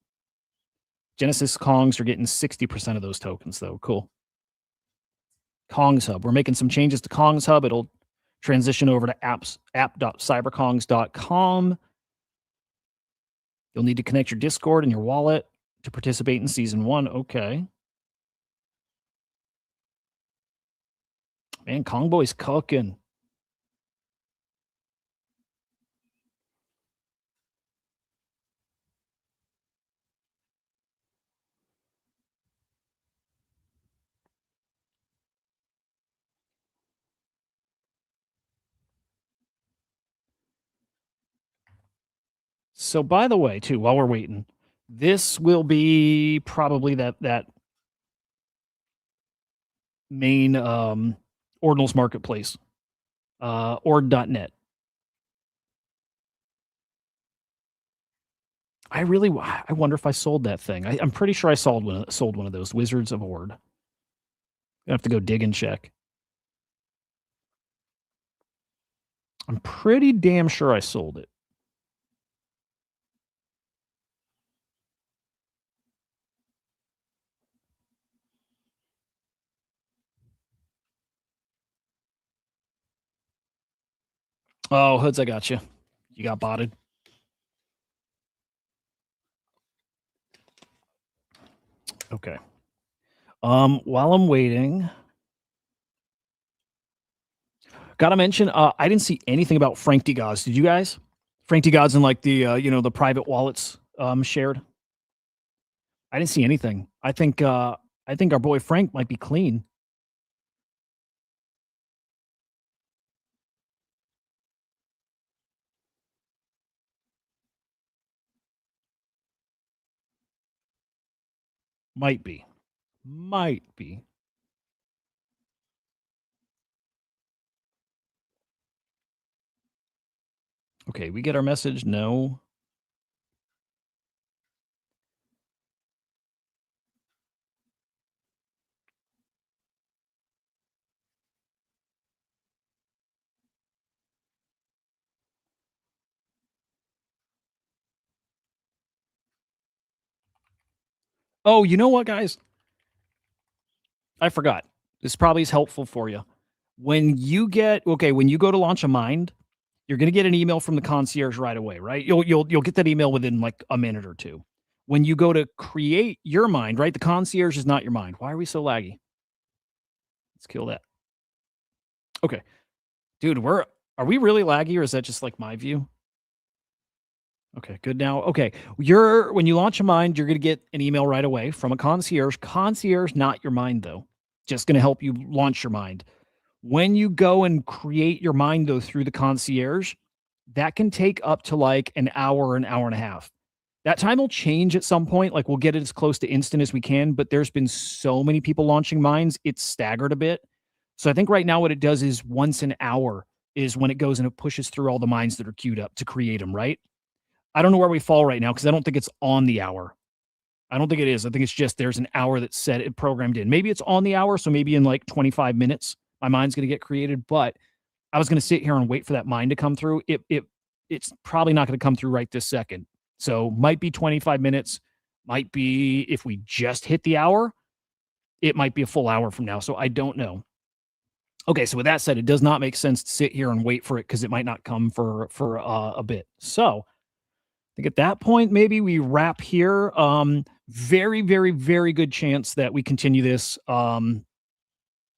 Genesis Kongs are getting 60% of those tokens, though. Cool. Kongs Hub. We're making some changes to Kongs Hub. It'll transition over to app.cyberkongs.com. You'll need to connect your Discord and your wallet to participate in season one. Okay. Man, Kong Boy's cooking. So, by the way, too, while we're waiting, this will be probably that main Ordinals marketplace, ord.net. I wonder if I sold that thing. I'm pretty sure I sold one of those Wizards of Ord. I have to go dig and check. I'm pretty damn sure I sold it. Oh, Hoods, I got you. You got botted. Okay. While I'm waiting, gotta mention, I didn't see anything about Frank D. Gods. Did you guys? Frank D. Gods and like the private wallets shared. I didn't see anything. I think our boy Frank might be clean. Might be. Might be. Okay, we get our message. No. Oh, you know what, guys? I forgot. This probably is helpful for you. When you go to launch a mind, you're going to get an email from the concierge right away, right? You'll get that email within like a minute or two. When you go to create your mind, right? The concierge is not your mind. Why are we so laggy? Let's kill that. Okay. Dude, are we really laggy or is that just like my view? Okay, good now. Okay. When you launch a mind, you're going to get an email right away from a concierge. Concierge, not your mind though. Just going to help you launch your mind. When you go and create your mind though through the concierge, that can take up to like an hour and a half. That time will change at some point. Like we'll get it as close to instant as we can, but there's been so many people launching minds, it's staggered a bit. So I think right now what it does is once an hour is when it goes and it pushes through all the minds that are queued up to create them, right? I don't know where we fall right now because I don't think it's on the hour. I don't think it is. I think it's just there's an hour that's set it programmed in. Maybe it's on the hour, so maybe in like 25 minutes my mind's going to get created, but I was going to sit here and wait for that mind to come through. It's probably not going to come through right this second. So might be 25 minutes, might be if we just hit the hour, it might be a full hour from now. So I don't know. Okay, so with that said, it does not make sense to sit here and wait for it because it might not come for a bit. So I think at that point, maybe we wrap here. Very, very, very good chance that we continue this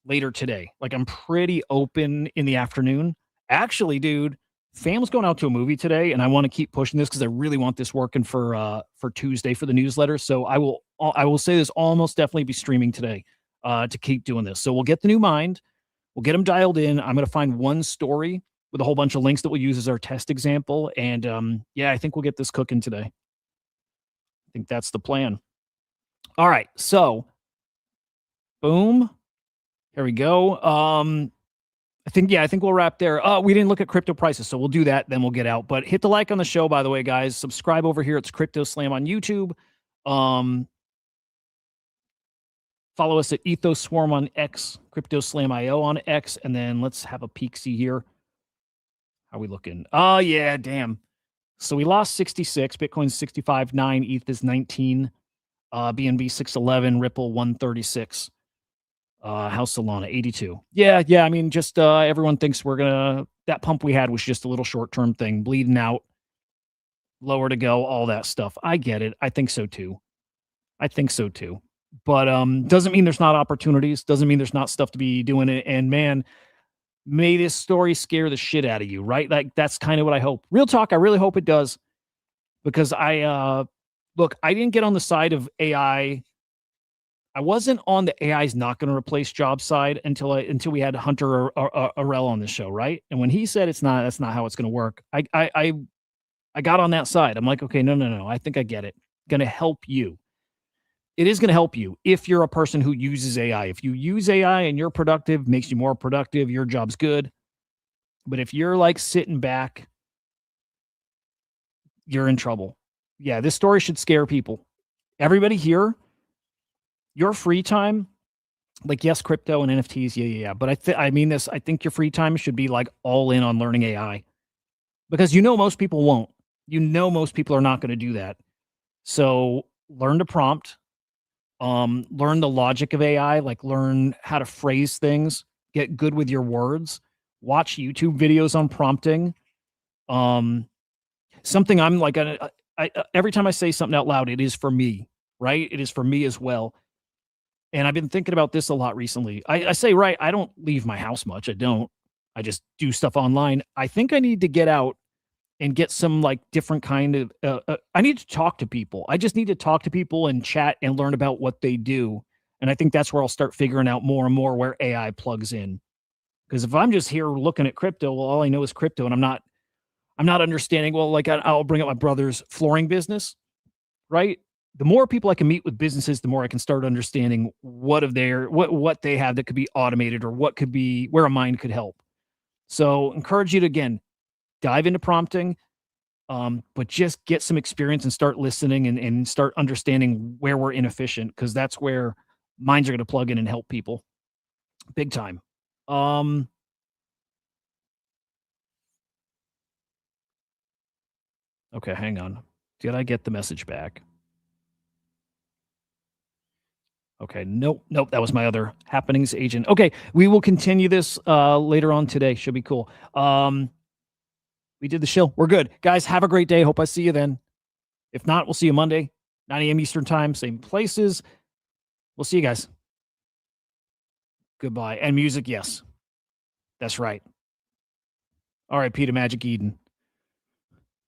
later today. Like I'm pretty open in the afternoon. Actually, dude, fam's going out to a movie today, and I want to keep pushing this because I really want this working for Tuesday for the newsletter. So I will say this almost definitely be streaming today to keep doing this. So we'll get the new mind. We'll get them dialed in. I'm going to find one story with a whole bunch of links that we'll use as our test example. And yeah, I think we'll get this cooking today. I think that's the plan. All right. So, boom. Here we go. I think we'll wrap there. We didn't look at crypto prices, so we'll do that, then we'll get out. But hit the like on the show, by the way, guys. Subscribe over here. It's Crypto Slam on YouTube. Follow us at Ethos Swarm on X, Crypto Slam IO on X, and then let's have a peek see here. How are we looking? Oh yeah, damn. So we lost 66, Bitcoin's 65.9, ETH is 19, BNB 611, Ripple 136. House Solana 82. Yeah. I mean, just everyone thinks that pump we had was just a little short-term thing, bleeding out, lower to go, all that stuff. I get it. I think so too. But doesn't mean there's not opportunities, doesn't mean there's not stuff to be doing it. And man, may this story scare the shit out of you, right? Like that's kind of what I hope. Real talk, I really hope it does. Because I didn't get on the side of AI. I wasn't on the AI's not going to replace jobs side until we had Hunter Arel on the show, right? And when he said that's not how it's going to work, I got on that side. I'm like, okay, no, I think I get it. Going to help you. It is going to help you if you're a person who uses AI. If you use AI and you're productive, makes you more productive, your job's good. But if you're like sitting back, you're in trouble. yeah, this story should scare people. Everybody here, your free time, like yes, crypto and NFTs, yeah. But I mean this. I think your free time should be like all in on learning AI because most people won't. Most people are not going to do that. So learn to prompt, learn the logic of AI, like learn how to phrase things, get good with your words, watch YouTube videos on prompting. Um, something I'm like, every time I say something out loud, it is for me, right? It is for me as well. And I've been thinking about this a lot recently. I say, right, I don't leave my house much. I don't. I just do stuff online. I think I need to get out and get some like different kind of I need to talk to people. I just need to talk to people and chat and learn about what they do. And I think that's where I'll start figuring out more and more where AI plugs in. Because if I'm just here looking at crypto, well, all I know is crypto, and I'm not understanding. Well, like I'll bring up my brother's flooring business, right? The more people I can meet with businesses, the more I can start understanding what they have that could be automated or what could be where a mind could help. So encourage you to again dive into prompting, but just get some experience and start listening and start understanding where we're inefficient because that's where minds are going to plug in and help people big time. Um, okay, hang on. Did I get the message back? Okay, nope, that was my other happenings agent. Okay, we will continue this later on today. Should be cool. We did the show. We're good. Guys, have a great day. Hope I see you then. If not, we'll see you Monday, 9 a.m. Eastern time, same places. We'll see you guys. Goodbye. And music, yes. That's right. All right, Peter Magic Eden.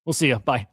We'll see you. Bye.